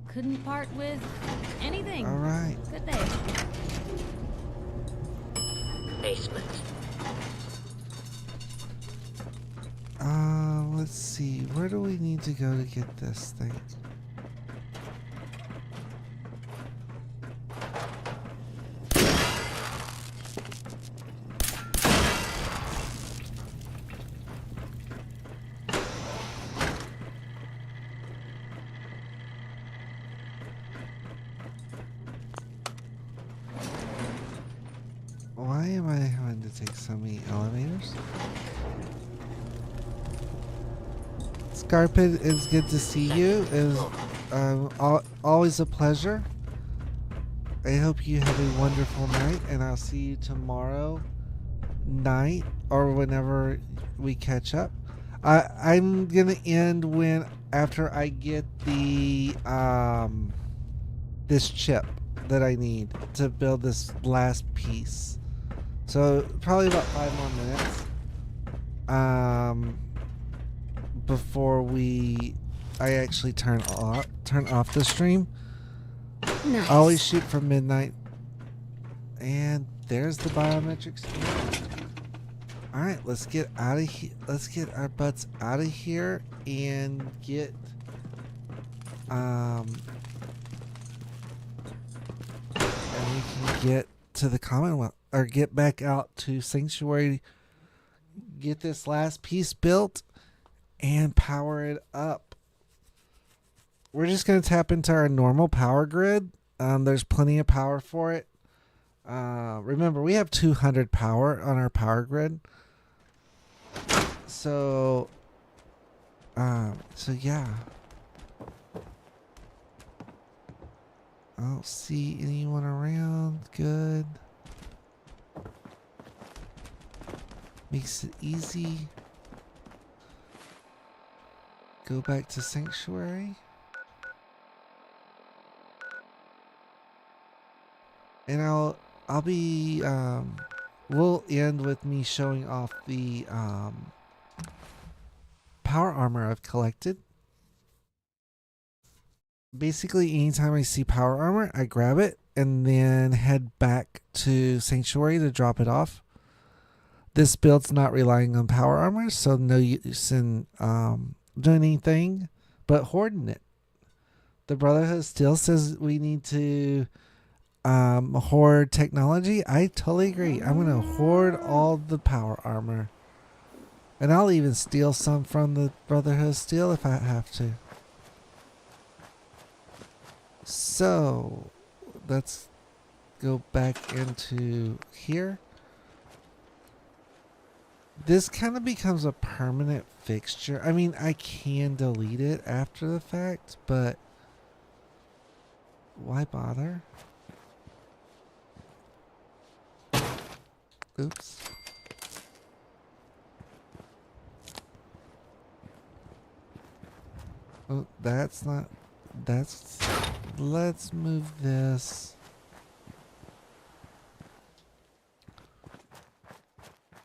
Couldn't part with anything. All right. Good day. Basement. Let's see. Where do we need to go to get this thing? Why am I having to take so many elevators? Scarpid, it's good to see you. It's always a pleasure. I hope you have a wonderful night, and I'll see you tomorrow night or whenever we catch up. I'm gonna end after I get the this chip that I need to build this last piece. So probably about 5 more minutes before I actually turn off the stream. Nice. I always shoot for midnight. And there's the biometric scan. All right, let's get out of here. Let's get our butts out of here and get and we can get to the Commonwealth, or get back out to Sanctuary, get this last piece built and power it up. We're just going to tap into our normal power grid. There's plenty of power for it. Remember, we have 200 power on our power grid. So yeah. I don't see anyone around. Good. Makes it easy. Go back to Sanctuary. And I'll be we'll end with me showing off the power armor I've collected. Basically, anytime I see power armor, I grab it and then head back to Sanctuary to drop it off. This build's not relying on power armor, so no use in doing anything but hoarding it. The Brotherhood still says we need to hoard technology. I totally agree. I'm gonna hoard all the power armor, and I'll even steal some from the Brotherhood Steel if I have to. So let's go back into here. This kind of becomes a permanent fixture. I mean, I can delete it after the fact, but why bother? Oops. Oh, that's not... That's... Let's move this.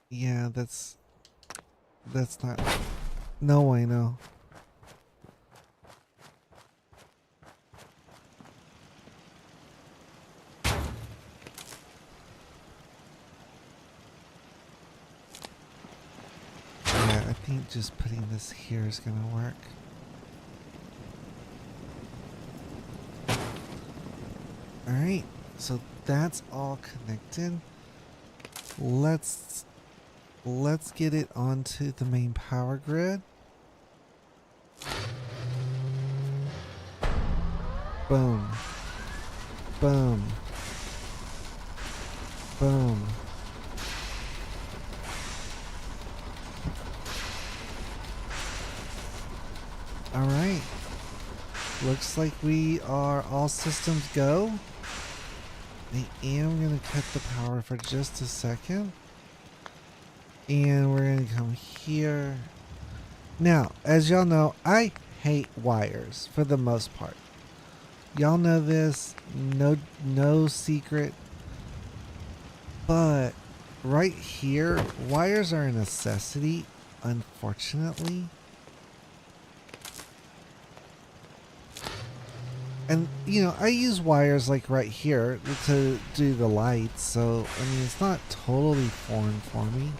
Yeah, that's not... No way, no. Yeah, I think just putting this here is gonna work. Alright, so that's all connected. Let's get it onto the main power grid. Boom. Boom. Boom. Alright. Looks like we are all systems go. I am going to cut the power for just a second. And we're going to come here. Now, as y'all know, I hate wires for the most part. Y'all know this. No secret. But right here, wires are a necessity, unfortunately. And, you know, I use wires like right here to do the lights, so, I mean, it's not totally foreign for me.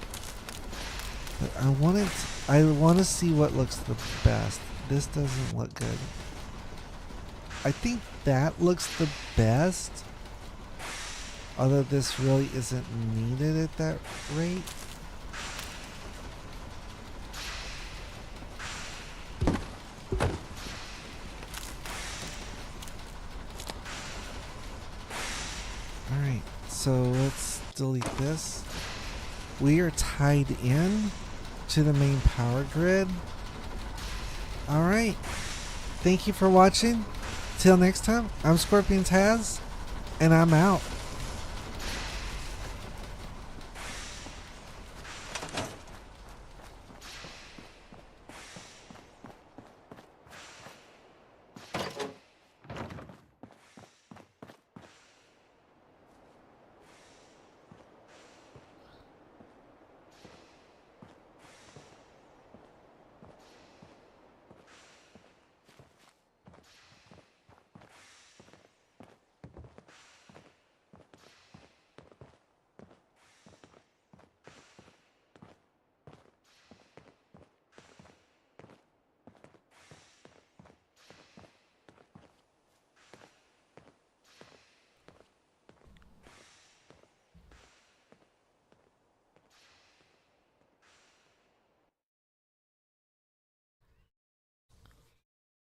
But I want to see what looks the best. This doesn't look good. I think that looks the best. Although this really isn't needed at that rate. Alright, so let's delete this. We are tied in to the main power grid. Alright, thank you for watching. Till next time, I'm Scorpion Taz, and I'm out.